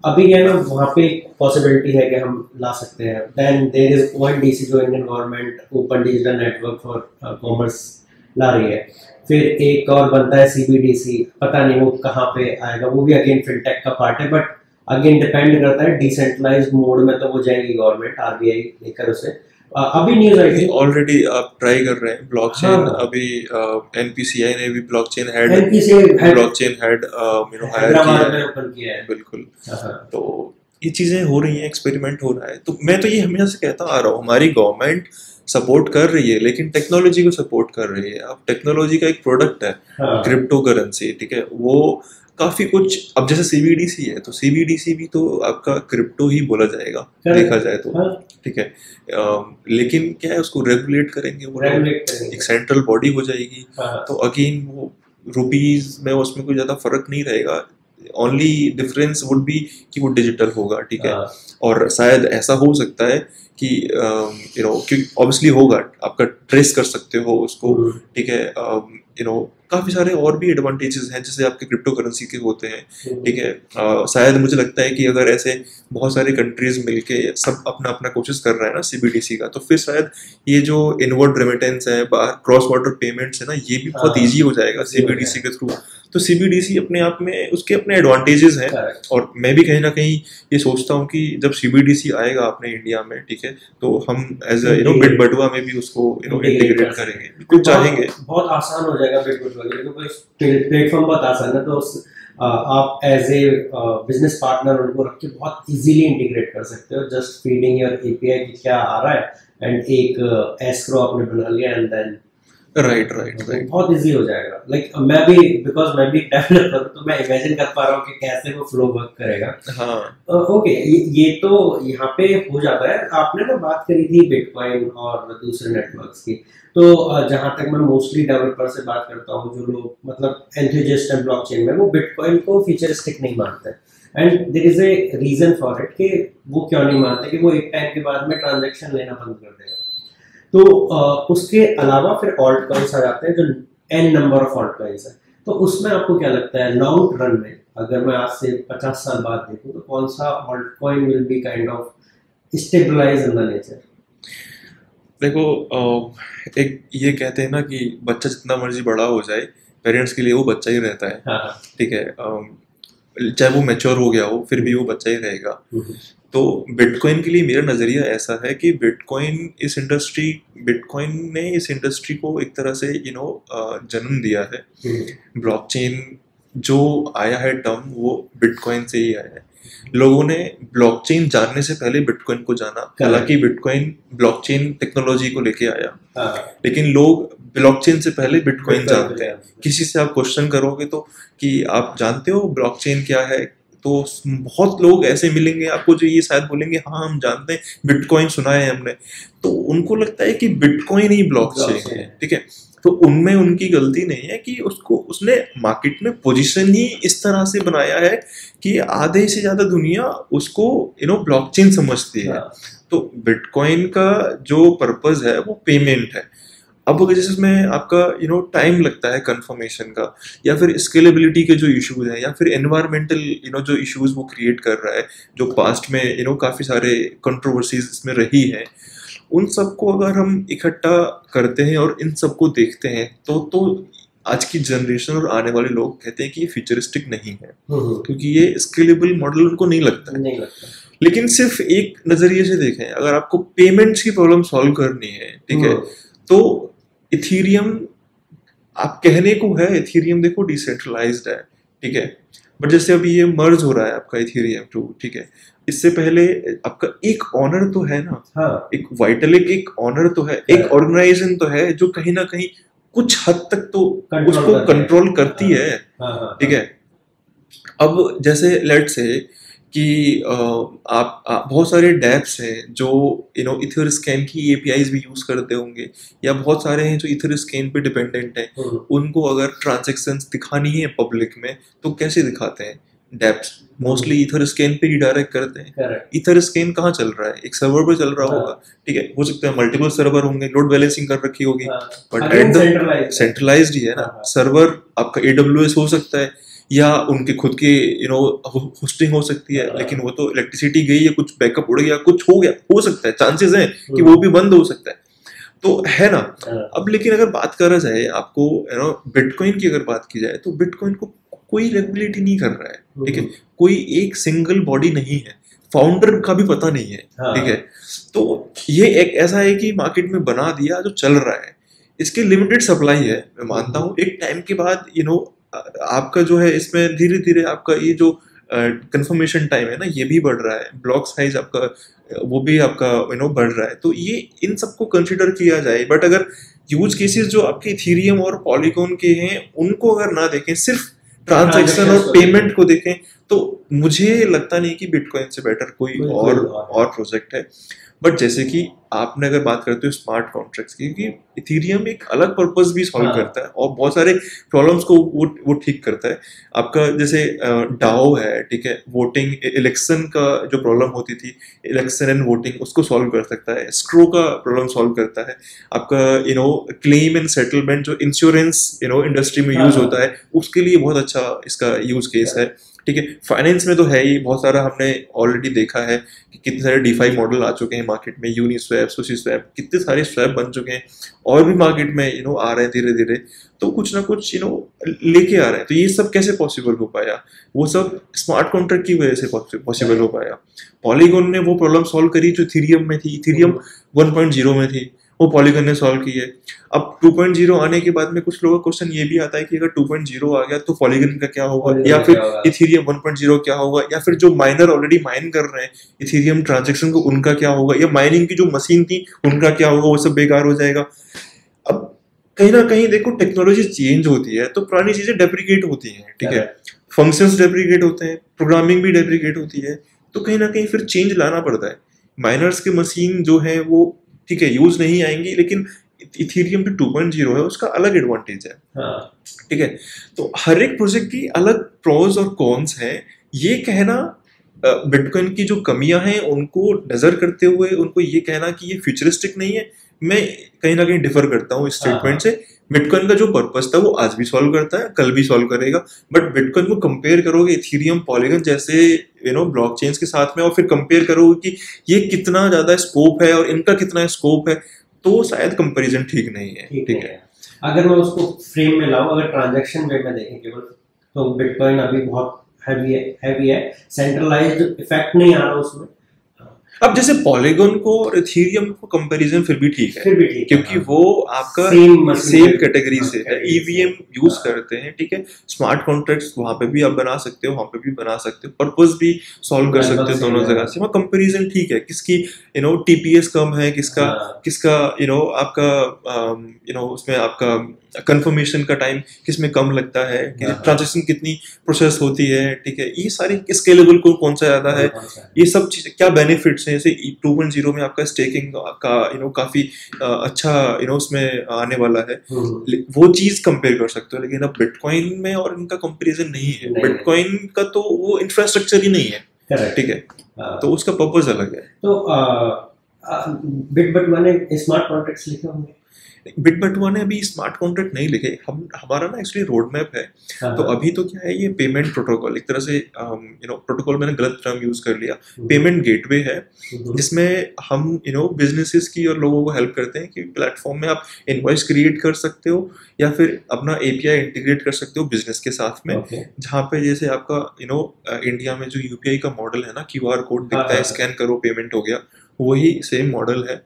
अभी क्या ना, वहाँ पे पॉसिबिलिटी है कि हम ला सकते हैं। देन देयर इज ONDC जो Indian government open digital network for commerce ला रही है। फिर एक और बनता है CBDC, पता नहीं वो कहाँ पे आएगा, वो भी अगेन फिनटेक का पार्ट है, बट अगेन डिपेंड करता है डिसेंट्रलाइज्ड मोड में, तो वो जाएगी गवर्नमेंट RBI लेकर उसे। अभी न्यूज़ आई थी ऑलरेडी आप ट्राई कर रहे हैं ब्लॉकचेन। हाँ। अभी NPCI ने भी ब्लॉकचेन हेड हैदराबाद में ओपन किया है। बिल्कुल। तो ये चीजें हो रही हैं, एक्सपेरिमेंट हो रहा है। तो मैं तो ये हमेशा से कहता आ रहा हूँ, हमारी गवर्नमेंट सपोर्ट कर रही है लेकिन टेक्नोलॉजी को सपोर्ट कर रही है। अब टेक्नोलॉजी का एक प्रोडक्ट है क्रिप्टो करेंसी, ठीक है, वो काफी कुछ, अब जैसे CBDC है तो CBDC भी तो आपका क्रिप्टो ही बोला जाएगा देखा जाए तो, ठीक है। लेकिन क्या है, उसको रेगुलेट करेंगे, वो एक सेंट्रल बॉडी हो जाएगी, तो अगेन वो रुपीज में उसमें कोई ज्यादा फर्क नहीं रहेगा। ओनली डिफरेंस वुड बी कि वो डिजिटल होगा, ठीक है। और शायद ऐसा हो सकता है कि कि ऑब्वियसली होगा, आपका ट्रेस कर सकते हो उसको, ठीक है। काफी सारे और भी एडवांटेजेस हैं जैसे आपके क्रिप्टो करेंसी के होते हैं, ठीक है। शायद मुझे लगता है कि अगर ऐसे बहुत सारे कंट्रीज मिलके सब अपना अपना कोशिश कर रहा है ना CBDC का, तो फिर शायद ये जो इनवर्ड रेमिटेंस है, बाहर क्रॉस बॉर्डर पेमेंट्स है ना, ये भी बहुत ईजी हो जाएगा CBDC के थ्रू। तो CBDC अपने आप में उसके अपने एडवांटेजेस हैं, और मैं भी कहीं ना कहीं ये सोचता हूँ कि जब CBDC आएगा अपने इंडिया में, ठीक है, तो हम एज बिट बटुआ में भी उसको इंटीग्रेट करेंगे, बिल्कुल चाहेंगे। बहुत आसान हो जाएगा बिट बटुआ, क्योंकि प्लेटफॉर्म बहुत आसान है, तो आप एज ए बिजनेस पार्टनर उनको रख के बहुत इजीली इंटीग्रेट कर सकते हो। जस्ट फीडिंग योर API की क्या आ रहा है, एंड एक एस्क्रो आपने बना लिया, एंड देन राइट बहुत इजी हो जाएगा। लाइक मैं भी डेवलपर हूं, तो मैं इमेजिन कर पा रहा हूँ कि कैसे वो फ्लो वर्क करेगा। हाँ ओके, ये तो यहाँ पे हो जाता है। आपने ना बात करी थी बिटकॉइन और दूसरे नेटवर्क्स की, तो जहां तक मैं मोस्टली डेवलपर से बात करता हूँ, जो लोग मतलब एंथुसियास्ट हैं ब्लॉकचेन में, वो बिटकॉइन को फ्यूचरिस्टिक नहीं मानते, and there is a reason for it कि वो क्यों नहीं मानते, कि वो एक टाइम के बाद में ट्रांजैक्शन लेना बंद कर देगा। तो उसके अलावा फिर ऑल्ट कॉइन्स आ जाते हैं, जो n number of alt coins है। तो उसमें आपको क्या लगता है लॉन्ग रन में, अगर मैं आज से 50 साल बाद देखूं, तो कौन सा alt coin will be kind of stabilize in the nature? देखो, एक ये कहते हैं ना कि बच्चा जितना मर्जी बड़ा हो जाए, पेरेंट्स के लिए वो बच्चा ही रहता है, ठीक है। चाहे वो मैच्योर हो गया हो, फिर भी वो बच्चा ही रहेगा। तो बिटकॉइन के लिए मेरा नज़रिया ऐसा है कि बिटकॉइन ने इस इंडस्ट्री को एक तरह से जन्म दिया है। ब्लॉकचेन जो आया है टर्म, वो बिटकॉइन से ही आया है। लोगों ने ब्लॉकचेन जानने से पहले बिटकॉइन को जाना, हालांकि बिटकॉइन ब्लॉकचेन टेक्नोलॉजी को लेके आया, लेकिन लोग ब्लॉकचेन से पहले बिटकॉइन जानते हैं। किसी से आप क्वेश्चन करोगे तो कि आप जानते हो ब्लॉकचेन क्या है, तो बहुत लोग ऐसे मिलेंगे आपको जो ये शायद बोलेंगे हाँ हम जानते हैं, बिटकॉइन सुना है हमने। तो उनको लगता है कि बिटकॉइन ही ब्लॉकचेन है, ठीक है। तो उनमें उनकी गलती नहीं है कि उसने मार्केट में पोजीशन ही इस तरह से बनाया है कि आधे से ज्यादा दुनिया उसको ब्लॉकचेन समझती है। तो बिटकॉइन का जो पर्पस है वो पेमेंट है। अब अगर जैसे इसमें आपका टाइम लगता है कंफर्मेशन का, या फिर स्केलेबिलिटी के जो इश्यूज हैं, या फिर एनवायरमेंटल जो इश्यूज वो क्रिएट कर रहा है, जो पास्ट में काफी सारे कंट्रोवर्सीज इसमें रही है, उन सबको अगर हम इकट्ठा करते हैं और इन सबको देखते हैं तो आज की जनरेशन और आने वाले लोग कहते हैं कि ये फ्यूचरिस्टिक नहीं है, क्योंकि ये स्केलेबल मॉडल उनको नहीं लगता है। नहीं लगता। लेकिन सिर्फ एक नजरिए से देखें, अगर आपको पेमेंट्स की प्रॉब्लम सॉल्व करनी है, ठीक है, तो इथीरियम आप कहने को है, इथीरियम देखो डिसेंट्रलाइज्ड है, ठीक है, बट जैसे अभी ये मर्ज हो रहा है आपका इथीरियम टू, ठीक है, इससे पहले आपका एक ऑनर तो है ना, हाँ, एक वाइटलिक एक ऑनर तो है, एक ऑर्गेनाइजेशन तो है जो कहीं ना कहीं कुछ हद तक तो उसको कंट्रोल करती है, ठीक है। अब जैसे लेट से कि आप बहुत सारे डैप्स हैं जो इथरस्कैन की एपीआईज भी यूज करते होंगे, या बहुत सारे हैं जो इथरस्कैन पे डिपेंडेंट हैं, उनको अगर ट्रांजैक्शंस दिखानी है पब्लिक में तो कैसे दिखाते हैं? डैप्स मोस्टली इथरस्कैन पे रिडायरेक्ट करते हैं। इथरस्कैन कहाँ चल रहा है? एक सर्वर पे चल रहा होगा, ठीक है, हो सकता है मल्टीपल सर्वर होंगे, लोड बैलेंसिंग कर रखी होगी, बट एट द सेंट्रलाइज्ड ही है ना सर्वर। आपका AWS हो सकता है, या उनके खुद के होस्टिंग हो सकती है, लेकिन वो तो इलेक्ट्रिसिटी गई है, कुछ बैकअप उड़ गया, कुछ हो गया, हो सकता है, चांसेस हैं कि वो भी बंद हो सकता है, तो है ना। अब लेकिन अगर बात करा जाए, आपको बिटकॉइन की अगर बात की जाए, तो बिटकॉइन को कोई रेगुलेट नहीं कर रहा है, ठीक है, कोई एक सिंगल बॉडी नहीं है, फाउंडर का भी पता नहीं है, ठीक है, तो ये एक ऐसा है कि मार्केट में बना दिया जो चल रहा है, इसकी लिमिटेड सप्लाई है, मैं मानता हूँ। एक टाइम के बाद आपका जो है इसमें धीरे धीरे आपका ये जो कंफर्मेशन टाइम है ना, ये भी बढ़ रहा है, ब्लॉक साइज आपका वो भी आपका बढ़ रहा है, तो ये इन सबको कंसिडर किया जाए। बट अगर यूज केसेस जो आपके इथीरियम और पॉलीगॉन के हैं उनको अगर ना देखें, सिर्फ ट्रांजैक्शन और पेमेंट को देखें, तो मुझे लगता नहीं कि बिटकॉइन से बेटर कोई और प्रोजेक्ट है। बट जैसे कि आपने अगर बात करते हो स्मार्ट कॉन्ट्रैक्ट्स की, क्योंकि इथीरियम एक अलग पर्पस भी सॉल्व करता है और बहुत सारे प्रॉब्लम्स को वो ठीक करता है। आपका जैसे डाओ है, ठीक है, वोटिंग इलेक्शन का जो प्रॉब्लम होती थी, इलेक्शन एंड वोटिंग, उसको सॉल्व कर सकता है। स्क्रो का प्रॉब्लम सॉल्व करता है। आपका क्लेम एंड सेटलमेंट जो इंश्योरेंस इंडस्ट्री में यूज होता है, उसके लिए बहुत अच्छा इसका यूज केस है, ठीक है। फाइनेंस में तो है ही, बहुत सारा हमने ऑलरेडी देखा है कि कितने सारे डीफाई मॉडल आ चुके हैं मार्केट में, यूनिस्वैप, सुशीस्वैप, कितने सारे स्वैप बन चुके हैं और भी मार्केट में आ रहे हैं धीरे धीरे, तो कुछ ना कुछ लेके आ रहे हैं। तो ये सब कैसे पॉसिबल हो पाया? वो सब स्मार्ट कॉन्ट्रैक्ट की वजह से पॉसिबल हो पाया। पॉलीगॉन ने वो प्रॉब्लम सॉल्व करी जो इथीरियम में थी, इथीरियम 1.0 में थी, वो पॉलीगॉन ने सॉल्व की है। अब 2.0 आने के बाद में कुछ लोगों का क्वेश्चन ये भी आता है कि अगर 2.0 आ गया तो पॉलीगॉन का क्या होगा, या फिर इथीरियम 1.0 क्या होगा, या फिर जो माइनर ऑलरेडी माइन कर रहे हैं इथीरियम ट्रांजैक्शन को, उनका क्या होगा, या माइनिंग की जो मशीन थी उनका क्या होगा, वो सब बेकार हो जाएगा। अब कहीं ना कहीं देखो, टेक्नोलॉजी चेंज होती है तो पुरानी चीजें डेप्रिकेट होती हैं, ठीक है, फंक्शंस डेप्रिकेट होते हैं, प्रोग्रामिंग भी डेप्रिकेट होती है, तो कहीं ना कहीं फिर चेंज लाना पड़ता है। माइनर्स की मशीन जो है वो ठीक है यूज नहीं आएंगी, लेकिन इथीरियम पे 2.0 है, उसका अलग एडवांटेज है, ठीक है। तो हर एक प्रोजेक्ट की अलग प्रोज और कॉन्स हैं। ये कहना बिटकॉइन की जो कमियां हैं उनको नजर करते हुए उनको ये कहना कि ये फ्यूचरिस्टिक नहीं है, मैं कहीं ना कहीं डिफर करता हूँ इस स्टेटमेंट से। बिटकॉइन का जो पर्पस था वो आज भी सॉल्व करता है, कल भी सॉल्व करेगा, बट बिटकॉइन को कंपेयर करोगे इथीरियम, पॉलीगॉन जैसे ब्लॉकचेन्स के साथ में, और फिर कंपेयर करोगे कि ये कितना ज्यादा स्कोप है और इनका कितना स्कोप है, तो शायद कंपैरिजन ठीक नहीं है, ठीक है। अगर मैं उसको फ्रेम में लाऊं, अगर ट्रांजैक्शन वे में देखें केवल, तो बिटकॉइन अभी बहुत हैवी है, सेंट्रलाइज्ड इफेक्ट नहीं आ रहा उसमें। अब जैसे पॉलीगॉन को और इथीरियम को कंपैरिजन फिर भी ठीक है, क्योंकि वो आपका सेम कैटेगरी से है, ईवीएम यूज करते हैं, ठीक है। स्मार्ट कॉन्ट्रैक्ट्स वहां पे भी आप बना सकते हो, वहां पे भी बना सकते हो, पर्पस भी सॉल्व कर सकते हो दोनों जगह से। वहाँ कंपैरिजन ठीक है, किसकी टीपीएस कम है, किसका आपका उसमें आपका कंफर्मेशन का टाइम किसमें कम लगता है, ट्रांजैक्शन कितनी प्रोसेस होती है, ठीक है, ये सारी स्केलेबल को कौन सा ज्यादा है, ये सब चीजें क्या बेनिफिट्स हैं। जैसे 2.0 में आपका स्टेकिंग का काफी अच्छा उसमें आने वाला है, वो चीज कंपेयर कर सकते हो। लेकिन अब बिटकॉइन में और इनका कंपैरिजन नहीं है, बिटकॉइन का तो वो इंफ्रास्ट्रक्चर ही नहीं है, ठीक है, तो उसका पर्पस अलग है। तो बिटबट मैंने स्मार्ट कॉन्ट्रैक्ट्स लिखे होंगे, बिटबटुआ ने अभी स्मार्ट कॉन्ट्रैक्ट नहीं लिखे, हम हमारा ना एक्चुअली रोड मैप है। तो अभी तो क्या है, ये पेमेंट प्रोटोकॉल एक तरह से प्रोटोकॉल मैंने गलत टर्म यूज कर लिया, पेमेंट गेटवे है, जिसमें हम बिजनेसेस की और लोगों को हेल्प करते हैं कि प्लेटफॉर्म में आप इनवॉइस क्रिएट कर सकते हो या फिर अपना एपीआई इंटीग्रेट कर सकते हो बिजनेस के साथ में। जहाँ पे जैसे आपका इंडिया में जो यूपीआई का मॉडल है ना, क्यूआर कोड दिखता है, स्कैन करो पेमेंट हो गया, वही सेम मॉडल है।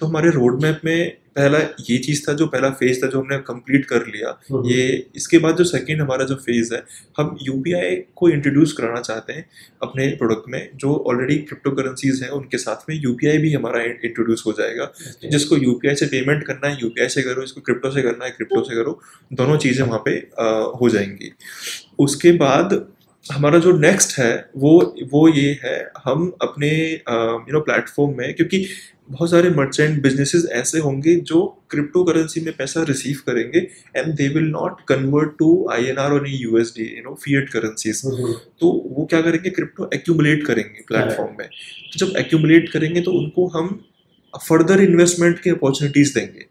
तो हमारे रोड मैप में पहला ये चीज़ था, जो पहला फेज था जो हमने कंप्लीट कर लिया। ये इसके बाद जो सेकंड हमारा जो फेज है, हम यूपीआई को इंट्रोड्यूस कराना चाहते हैं अपने प्रोडक्ट में। जो ऑलरेडी क्रिप्टो करेंसीज हैं उनके साथ में यूपीआई भी हमारा इंट्रोड्यूस हो जाएगा। जिसको यूपीआई से पेमेंट करना है यूपीआई से करो, इसको क्रिप्टो से करना है क्रिप्टो से करो, दोनों चीज़ें वहाँ पे हो जाएंगी। उसके बाद हमारा जो नेक्स्ट है वो ये है, हम अपने प्लेटफॉर्म में, क्योंकि बहुत सारे मर्चेंट बिजनेसेस ऐसे होंगे जो क्रिप्टो करेंसी में पैसा रिसीव करेंगे and they will not convert to INR और यूएसडी फिएट करेंसीज। तो वो क्या करेंगे, क्रिप्टो एक्यूमुलेट करेंगे प्लेटफॉर्म में। तो जब एक्यूमुलेट करेंगे तो उनको हम फर्दर इन्वेस्टमेंट की अपॉर्चुनिटीज देंगे।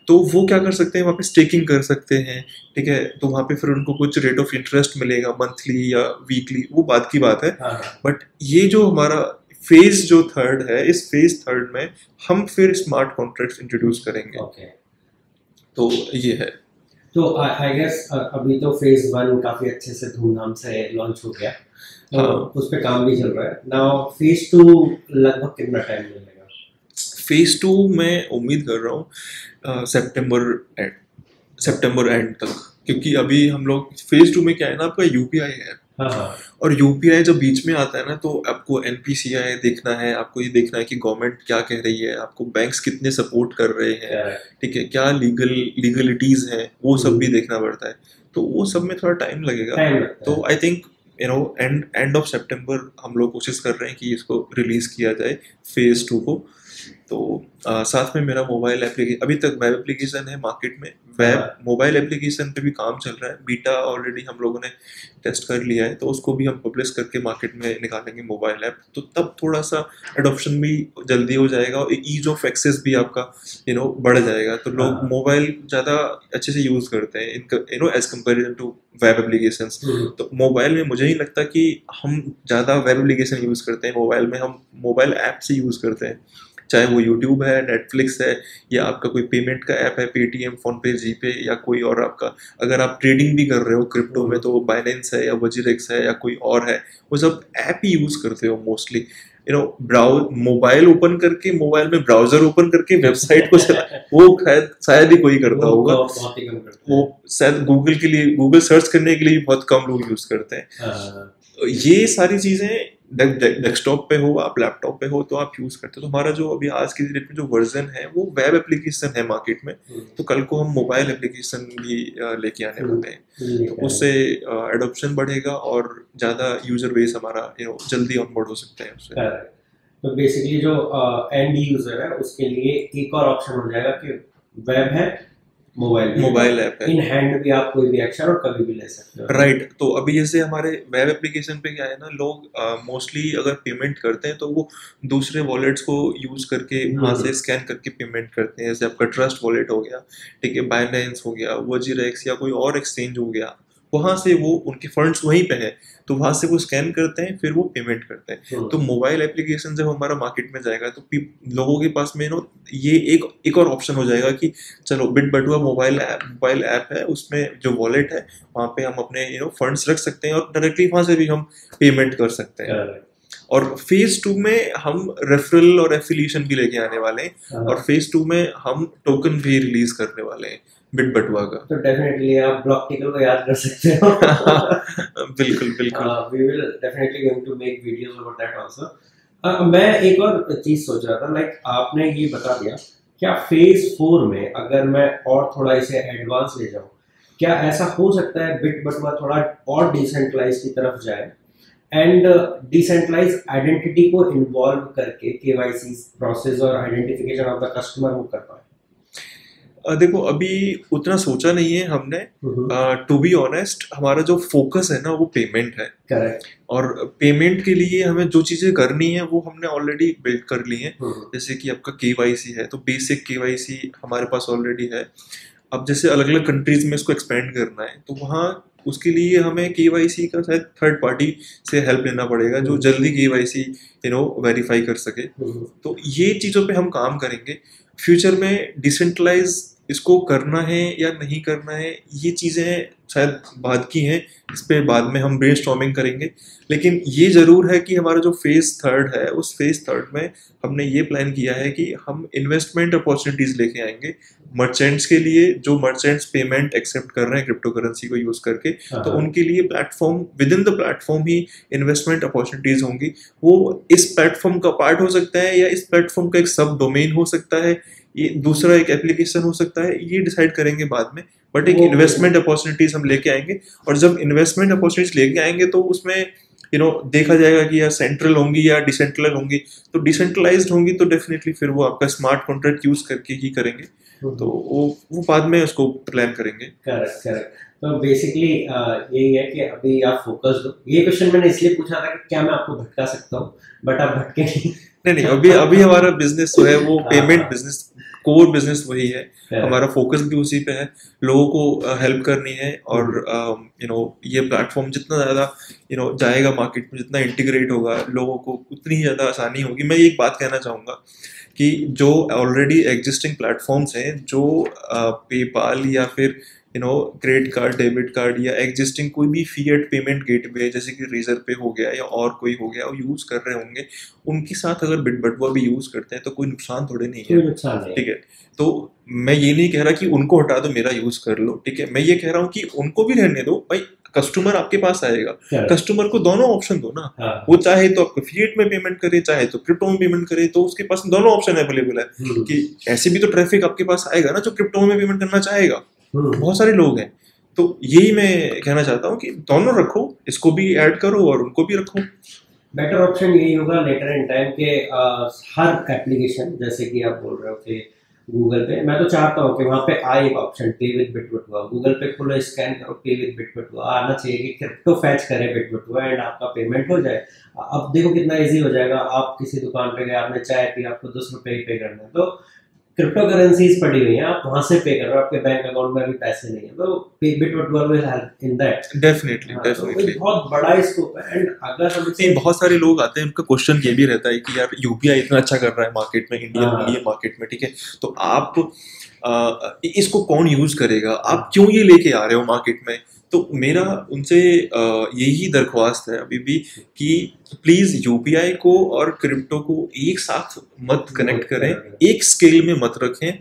तो वो क्या कर सकते हैं, वहाँ पे स्टेकिंग कर सकते हैं, ठीक है। तो वहाँ पे फिर उनको कुछ रेट ऑफ इंटरेस्ट मिलेगा मंथली या वीकली, वो बात की बात है। बट ये जो हमारा फेज जो थर्ड है, इस फेज थर्ड में हम फिर स्मार्ट कॉन्ट्रैक्ट्स इंट्रोड्यूस करेंगे। तो ये है। तो आई गेस अभी तो फेज 1 काफी अच्छे से धूमधाम से लॉन्च हो गया, तो उस पे काम भी चल रहा है। नाउ फेज 2 लगभग कितना टाइम लगेगा? फेज 2 मैं उम्मीद कर रहा हूँ सितंबर एंड तक, क्योंकि अभी हम लोग फेज 2 में क्या है ना, आपका यूपीआई है। और यूपीआई जब बीच में आता है ना, तो आपको एनपीसीआई देखना है, आपको ये देखना है कि गवर्नमेंट क्या कह रही है, आपको बैंक्स कितने सपोर्ट कर रहे हैं, ठीक है, क्या लीगलिटीज हैं, वो सब भी देखना पड़ता है। तो वो सब में थोड़ा टाइम लगेगा। तो आई थिंक एंड ऑफ सितंबर हम लोग कोशिश कर रहे हैं कि इसको रिलीज किया जाए फेज 2 को। तो साथ में मेरा मोबाइल एप्लीकेशन, अभी तक वेब एप्लीकेशन है मार्केट में, वेब मोबाइल एप्लीकेशन पे भी काम चल रहा है। बीटा ऑलरेडी हम लोगों ने टेस्ट कर लिया है, तो उसको भी हम पब्लिश करके मार्केट में निकालेंगे मोबाइल ऐप। तो तब थोड़ा सा एडॉप्शन भी जल्दी हो जाएगा और ईज ऑफ एक्सेस भी आपका बढ़ जाएगा। तो लोग मोबाइल ज़्यादा अच्छे से यूज़ करते हैं as comparison to web application. तो मोबाइल में मुझे नहीं लगता कि हम ज़्यादा वेब एप्लीकेशन यूज़ करते हैं, मोबाइल में हम मोबाइल ऐप से यूज़ करते हैं, चाहे वो यूट्यूब है, नेटफ्लिक्स है, या आपका कोई पेमेंट का ऐप है, पेटीएम, फोनपे, जीपे, या कोई और आपका, अगर आप ट्रेडिंग भी कर रहे हो क्रिप्टो में तो बाइनेंस है या वजीरेक्स है या कोई और है, वो सब ऐप ही यूज करते हो मोस्टली। मोबाइल ओपन करके, मोबाइल में ब्राउजर ओपन करके वेबसाइट को वो शायद ही कोई करता होगा। वो शायद गूगल के लिए, गूगल सर्च करने के लिए भी बहुत कम लोग यूज करते हैं। ये सारी चीजें डेस्कटॉप पे हो, आप लैपटॉप पे हो, तो आप यूज करते हो। तो हमारा जो अभी आज की डेट में जो वर्जन है वो वेब एप्लीकेशन है मार्केट में। तो कल को हम मोबाइल एप्लीकेशन भी लेके आने वाले हैं, तो उससे एडॉप्शन बढ़ेगा और ज्यादा यूजर बेस हमारा जल्दी ऑनबोर्ड हो सकता है उससे। तो बेसिकली जो एंड यूजर है उसके लिए एक और ऑप्शन हो जाएगा कि वेब है, मोबाइल ऐप है, इन हैंड भी आप कोई भी एक्शन और कभी भी ले सकते हो। राइट। तो अभी जैसे हमारे वेब एप्लीकेशन पे क्या है ना, लोग मोस्टली अगर पेमेंट करते हैं तो वो दूसरे वॉलेट्स को यूज करके वहाँ से स्कैन करके पेमेंट करते हैं। जैसे आपका ट्रस्ट वॉलेट हो गया, ठीक है, बाइनेंस हो गया, वजीरेक्स या कोई और एक्सचेंज हो गया, वहाँ से वो उनके फंड्स वहीं पे हैं, तो वहाँ से वो स्कैन करते हैं, फिर वो पेमेंट करते हैं। तो मोबाइल एप्लीकेशन जब हमारा मार्केट में जाएगा तो लोगों के पास में ये एक और ऑप्शन हो जाएगा कि चलो बिटबटुआ मोबाइल ऐप है, उसमें जो वॉलेट है वहाँ पे हम अपने फंड्स रख सकते हैं और डायरेक्टली वहाँ से भी हम पेमेंट कर सकते हैं। और फेज 2 में हम रेफरल और एफिलिएशन भी लेके आने वाले हैं, और फेज 2 में हम टोकन भी रिलीज करने वाले हैं बिटबटुआ का। तो डेफिनेटली आप ब्लॉकटिकल को याद कर सकते हो। बिल्कुल बिल्कुल। We will definitely going to make videos about that also. मैं एक और चीज सोच रहा था, लाइक आपने ये बता दिया, क्या फेज 4 में अगर मैं और थोड़ा इसे एडवांस ले जाऊं, क्या ऐसा हो सकता है बिटबटुआ थोड़ा और डिसेंट्रलाइज की तरफ जाए एंड डिसेंट्रलाइज आइडेंटिटी को इन्वॉल्व करके केवाईसी प्रोसेस और आइडेंटिफिकेशन ऑफ द कस्टमर वो कर पाए? देखो अभी उतना सोचा नहीं है हमने। टू बी ऑनेस्ट, हमारा जो फोकस है ना वो पेमेंट है। करेक्ट। और पेमेंट के लिए हमें जो चीज़ें करनी है वो हमने ऑलरेडी बिल्ड कर ली हैं। जैसे कि आपका केवाईसी है, तो बेसिक केवाईसी हमारे पास ऑलरेडी है। अब जैसे अलग अलग कंट्रीज में इसको एक्सपेंड करना है तो वहाँ उसके लिए हमें केवाईसी का शायद थर्ड पार्टी से हेल्प लेना पड़ेगा जो जल्दी केवाईसी वेरीफाई कर सके। तो ये चीज़ों पे हम काम करेंगे। फ्यूचर में डिसेंट्रलाइज इसको करना है या नहीं करना है, ये चीज़ें शायद बाद की हैं, इस पे बाद में हम ब्रेनस्टॉर्मिंग करेंगे। लेकिन ये ज़रूर है कि हमारा जो फेज़ थर्ड है उस फेज़ थर्ड में हमने ये प्लान किया है कि हम इन्वेस्टमेंट अपॉर्चुनिटीज़ लेके आएंगे मर्चेंट्स के लिए, जो मर्चेंट्स पेमेंट एक्सेप्ट कर रहे हैं क्रिप्टो करेंसी को यूज़ करके। तो उनके लिए platform, with in the platform he investment opportunities होंगी। वो इस प्लेटफॉर्म का पार्ट हो सकता है या इस प्लेटफॉर्म का एक सब डोमेन हो सकता है, ये दूसरा एक एप्लीकेशन हो सकता है, ये डिसाइड करेंगे बाद में। बट एक इन्वेस्टमेंट अपॉर्चुनिटीज हम लेके आएंगे। और जब इन्वेस्टमेंट अपॉर्चुनिटीज लेके आएंगे तो उसमें देखा जाएगा कि या सेंट्रल होंगी या डिसेंट्रल होंगी। तो डिसेंट्रलाइज्ड होंगी तो डेफिनेटली फिर वो आपका स्मार्ट कॉन्ट्रैक्ट यूज करके ही करेंगे। तो वो बाद में उसको प्लान करेंगे। Correct correct. तो बेसिकली यही है कि अभी आप फोकस्ड हो। ये क्वेश्चन मैंने इसलिए पूछा था कि क्या मैं आपको भटका सकता हूँ, बट आप भटके नहीं, अभी हमारा बिजनेस जो है वो पेमेंट बिजनेस, कोर बिजनेस वही है। हमारा फोकस भी उसी पे है, लोगों को हेल्प करनी है। और ये प्लेटफॉर्म जितना ज़्यादा जाएगा मार्केट में, जितना इंटीग्रेट होगा लोगों को, उतनी ही ज़्यादा आसानी होगी। मैं एक बात कहना चाहूँगा कि जो ऑलरेडी एग्जिस्टिंग प्लेटफॉर्म्स हैं, जो पेपाल या फिर क्रेडिट कार्ड, डेबिट कार्ड या एग्जिस्टिंग कोई भी फिएट पेमेंट गेटवे जैसे कि रेजर पे हो गया या और कोई हो गया, वो यूज कर रहे होंगे, उनके साथ अगर बिटबटुआ भी यूज करते हैं तो कोई नुकसान थोड़े नहीं है। ठीक है, तो मैं ये नहीं कह रहा कि उनको हटा दो मेरा यूज कर लो। ठीक है, मैं ये कह रहा हूँ कि उनको भी रहने दो भाई, कस्टमर आपके पास आएगा, कस्टमर को दोनों ऑप्शन दो ना। वो चाहे तो आपको फिएट में पेमेंट करे, चाहे तो क्रिप्टो में पेमेंट करे, तो उसके पास दोनों ऑप्शन अवेलेबल है। कि ऐसे भी तो ट्रैफिक आपके पास आएगा ना जो क्रिप्टो में पेमेंट करना चाहेगा। बहुत सारे लोग हैं। तो यही मैं कहना चाहता हूँ कि दोनों रखो, इसको भी ऐड करो और उनको भी रखो। बेटर ऑप्शन यही होगा लेटर इन टाइम के हर एप्लीकेशन, जैसे कि आप बोल रहे हो कि गूगल पे, मैं तो चाहता हूँ कि वहाँ पे आए एक ऑप्शन पे विद बिटबटुआ। गूगल पे खोलो, स्कैन करो, पे विद बिटबटुआ आना चाहिए कि क्रिप्टो फैच करे बिटबटुआ एंड आपका पेमेंट हो जाए। अब देखो कितना इजी हो जाएगा। आप किसी दुकान पे गए, आपने चाय पी, आपको 10 रुपए ही पे करना है, तो क्रिप्टो करेंसीज पड़ी हुई हैं, आप वहां से पे कर रहे हो, आपके बैंक अकाउंट में अभी पैसे नहीं है, तो Bitbatua will help in that. Definitely बहुत बड़ा स्कोप है। एंड अगर हम बहुत सारे लोग आते हैं, उनका क्वेश्चन ये भी रहता है कि यार यूपीआई इतना अच्छा कर रहा है मार्केट में, इंडियन मार्केट में, ठीक है, तो आप इसको कौन यूज करेगा, आप क्यों ये लेके आ रहे हो मार्केट में। तो मेरा उनसे यही दरख्वास्त है अभी भी कि प्लीज यूपीआई को और क्रिप्टो को एक साथ मत कनेक्ट करें, एक स्केल में मत रखें।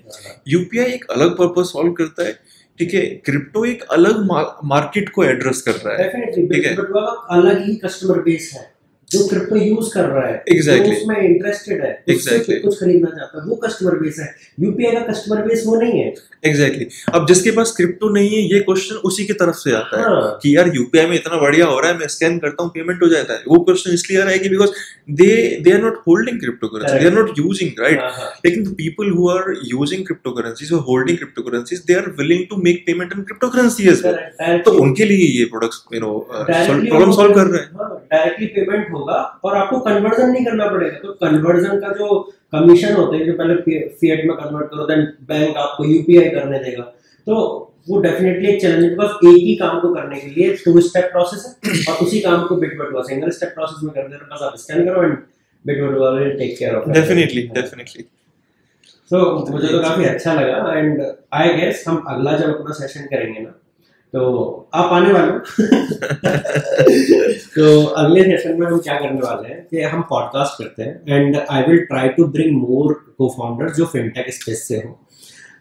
यूपीआई एक अलग पर्पस सॉल्व करता है, ठीक है, क्रिप्टो एक अलग मार्केट को एड्रेस कर रहा है। ठीक है, अलग ही कस्टमर बेस है जो क्रिप्टो यूज कर रहा है, exactly. जो उसमें इंटरेस्टेड है, exactly. कुछ खरीदना चाहता है, वो कस्टमर बेस है। यूपीआई का कस्टमर बेस वो नहीं है। एग्जैक्टली अब जिसके पास क्रिप्टो नहीं है, ये क्वेश्चन उसी की तरफ से आता है कि यार यूपीआई में इतना बढ़िया हो रहा है, मैं स्कैन करता हूँ पेमेंट हो जाता है। वो क्वेश्चन इसलिए आ रहा है कि because they are not holding crypto currency, they are not using, right. लेकिन the people who are using crypto currencies और holding crypto currencies, they are willing to make payment in crypto currency as well. तो उनके लिए ये प्रोडक्ट्स प्रॉब्लम सॉल्व कर रहे हैं। डायरेक्टली पेमेंट होगा और आपको कन्वर्जन नहीं करना पड़ेगा। तो कन्वर्जन का जो कमीशन होते हैं, जो पहले फिएट में कन्वर्ट करो, देन बैंक आपको यूपीआई करने देगा, तो वो डेफिनेटली एक चैलेंज है। बस एक ही काम को करने के लिए 2 स्टेप प्रोसेस है और उसी काम को बिटबटुआ सिंगल स्टेप प्रोसेस में कर दे रहे। बस आप स्कैन करो and Bitbatua will take care of. Definitely so मुझे तो काफी अच्छा लगा एंड आई गेस हम अगला जब अपना सेशन करेंगे ना, तो आप आने वाले हो। तो अगले सेशन में हम क्या करने वाले हैं कि हम पॉडकास्ट करते हैं and I will try to bring more cofounders जो फिनटेक स्पेस से हो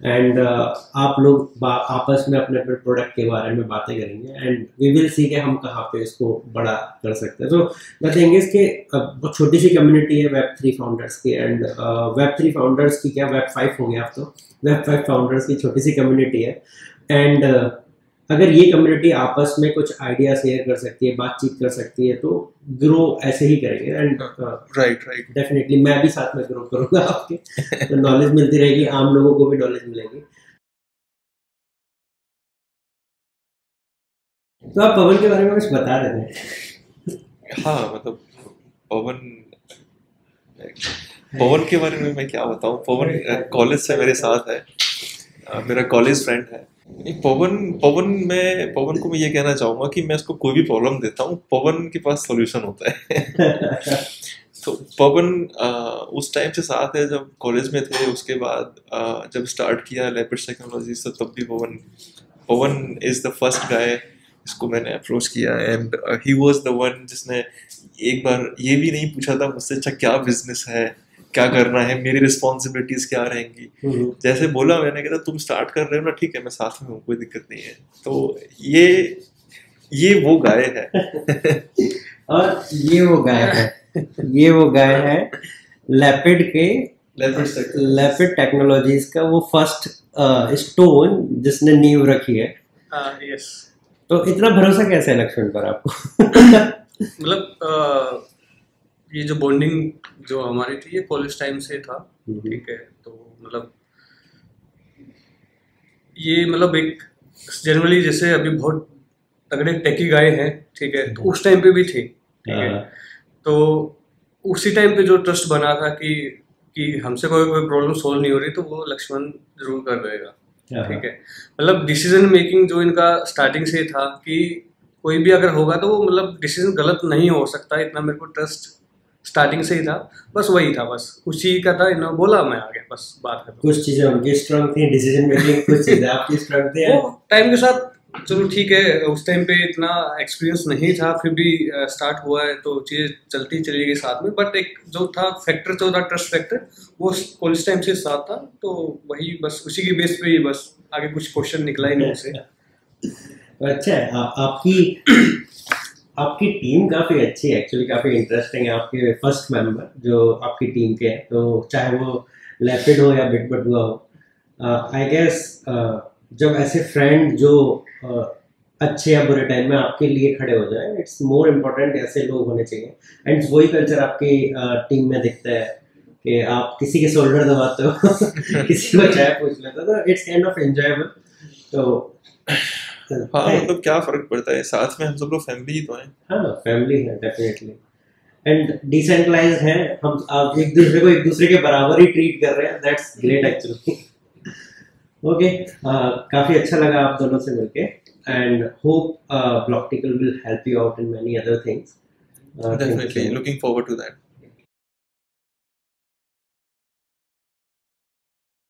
एंड आप लोग आपस में अपने अपने प्रोडक्ट के बारे में बातें करेंगे एंड वी विल सी कि हम कहाँ पे इसको बड़ा कर सकते हैं। तो द थिंग इज कि बहुत छोटी सी कम्युनिटी है Web3 फाउंडर्स की एंड Web3 फाउंडर्स की क्या Web5 हो गया अब तो, Web5 फाउंडर्स की छोटी सी कम्युनिटी है एंड अगर ये कम्युनिटी आपस में कुछ आइडिया शेयर कर सकती है, बातचीत कर सकती है, तो ग्रो ऐसे ही करेंगे एंड राइट डेफिनेटली मैं भी साथ में ग्रो करूंगा आपके। तो नॉलेज मिलती रहेगी, आम लोगों को भी नॉलेज मिलेगी। तो आप पवन के बारे में कुछ बता रहे थे। हाँ मतलब पवन पवन के बारे में मैं क्या बताऊं। पवन कॉलेज से मेरे साथ है, मेरा कॉलेज फ्रेंड है। पवन को मैं ये कहना चाहूंगा कि मैं उसको कोई भी प्रॉब्लम देता हूँ, पवन के पास सॉल्यूशन होता है। तो पवन उस टाइम से साथ है जब कॉलेज में थे, उसके बाद जब स्टार्ट किया लैपिड्स टेक्नोलॉजीज, तो तब भी पवन इज द फर्स्ट गाय जिसको मैंने अप्रोच किया, and he was the one जिसने एक बार ये भी नहीं पूछा था मुझसे, अच्छा क्या बिजनेस है, क्या करना है, मेरी रिस्पॉन्सिबिलिटीज क्या रहेंगी। जैसे बोला मैंने, कहता तुम स्टार्ट कर रहे हो ना, ठीक है मैं साथ में हूँ, कोई दिक्कत नहीं है। तो ये वो गाय है। और ये वो गाय है लैपिड के, लैपिड टेक्नोलॉजीज का वो फर्स्ट स्टोन जिसने नींव रखी है। यस। तो इतना भरोसा कैसे है लक्ष्मण पर आपको? मतलब ये जो बॉन्डिंग जो हमारी थी ये कॉलेज टाइम से था, ठीक है। तो मतलब ये मतलब एक जनरली जैसे अभी बहुत तगड़े टेकी गाय हैं, ठीक है, तो उस टाइम पे भी थे, ठीक है। तो उसी टाइम पे जो ट्रस्ट बना था कि हमसे कोई प्रॉब्लम सोल्व नहीं हो रही तो वो लक्ष्मण जरूर कर देगा, ठीक है। मतलब डिसीजन मेकिंग जो इनका स्टार्टिंग से था कि कोई भी अगर होगा तो वो मतलब डिसीजन गलत नहीं हो सकता, इतना मेरे को ट्रस्ट स्टार्टिंग से ही था। बस वही था, बस उसी का था, इन्होंने बोला मैं आ गया, बस बात है। कुछ चीजें उनकी स्ट्रांग थी डिसीजन मेकिंग, कुछ चीजें आपकी स्ट्रांग थी। वो टाइम के साथ चलो ठीक है, उस टाइम पे इतना एक्सपीरियंस नहीं था, फिर भी स्टार्ट हुआ है तो चीज़ें चलती चली गई साथ में। बट एक जो था फैक्टर, जो था ट्रस्ट फैक्टर, वो कॉलेज टाइम से साथ था, तो वही बस उसी की बेस पे ही बस आगे कुछ क्वेश्चन निकला ही नहीं उसे। अच्छा है, आपकी टीम काफ़ी अच्छी है एक्चुअली, काफ़ी इंटरेस्टिंग है। आपके फर्स्ट मेंबर जो आपकी टीम के हैं, तो चाहे वो लैपिड हो या बिटबटुआ हो, आई गेस जब ऐसे फ्रेंड जो अच्छे या बुरे टाइम में आपके लिए खड़े हो जाए, इट्स मोर इम्पोर्टेंट, ऐसे लोग होने चाहिए। एंड वही कल्चर आपकी टीम में दिखता है कि आप किसी के शोल्डर दबाते हो, किसी को चाय पूछ लेते हो, तो इट्स काइंड ऑफ एंजॉयबल। तो हाँ मतलब क्या फर्क पड़ता है, साथ में हम सब लोग फैमिली तो हैं। हाँ फैमिली है डेफिनेटली, एंड डिसेंट्रलाइज्ड है हम, आप एक दूसरे को एक दूसरे के बराबर ही ट्रीट कर रहे हैं, दैट्स ग्रेट एक्चुअली। ओके, काफ़ी अच्छा लगा आप दोनों से मिलके, and hope Blocktical will help you out in many other things. Definitely looking forward to that.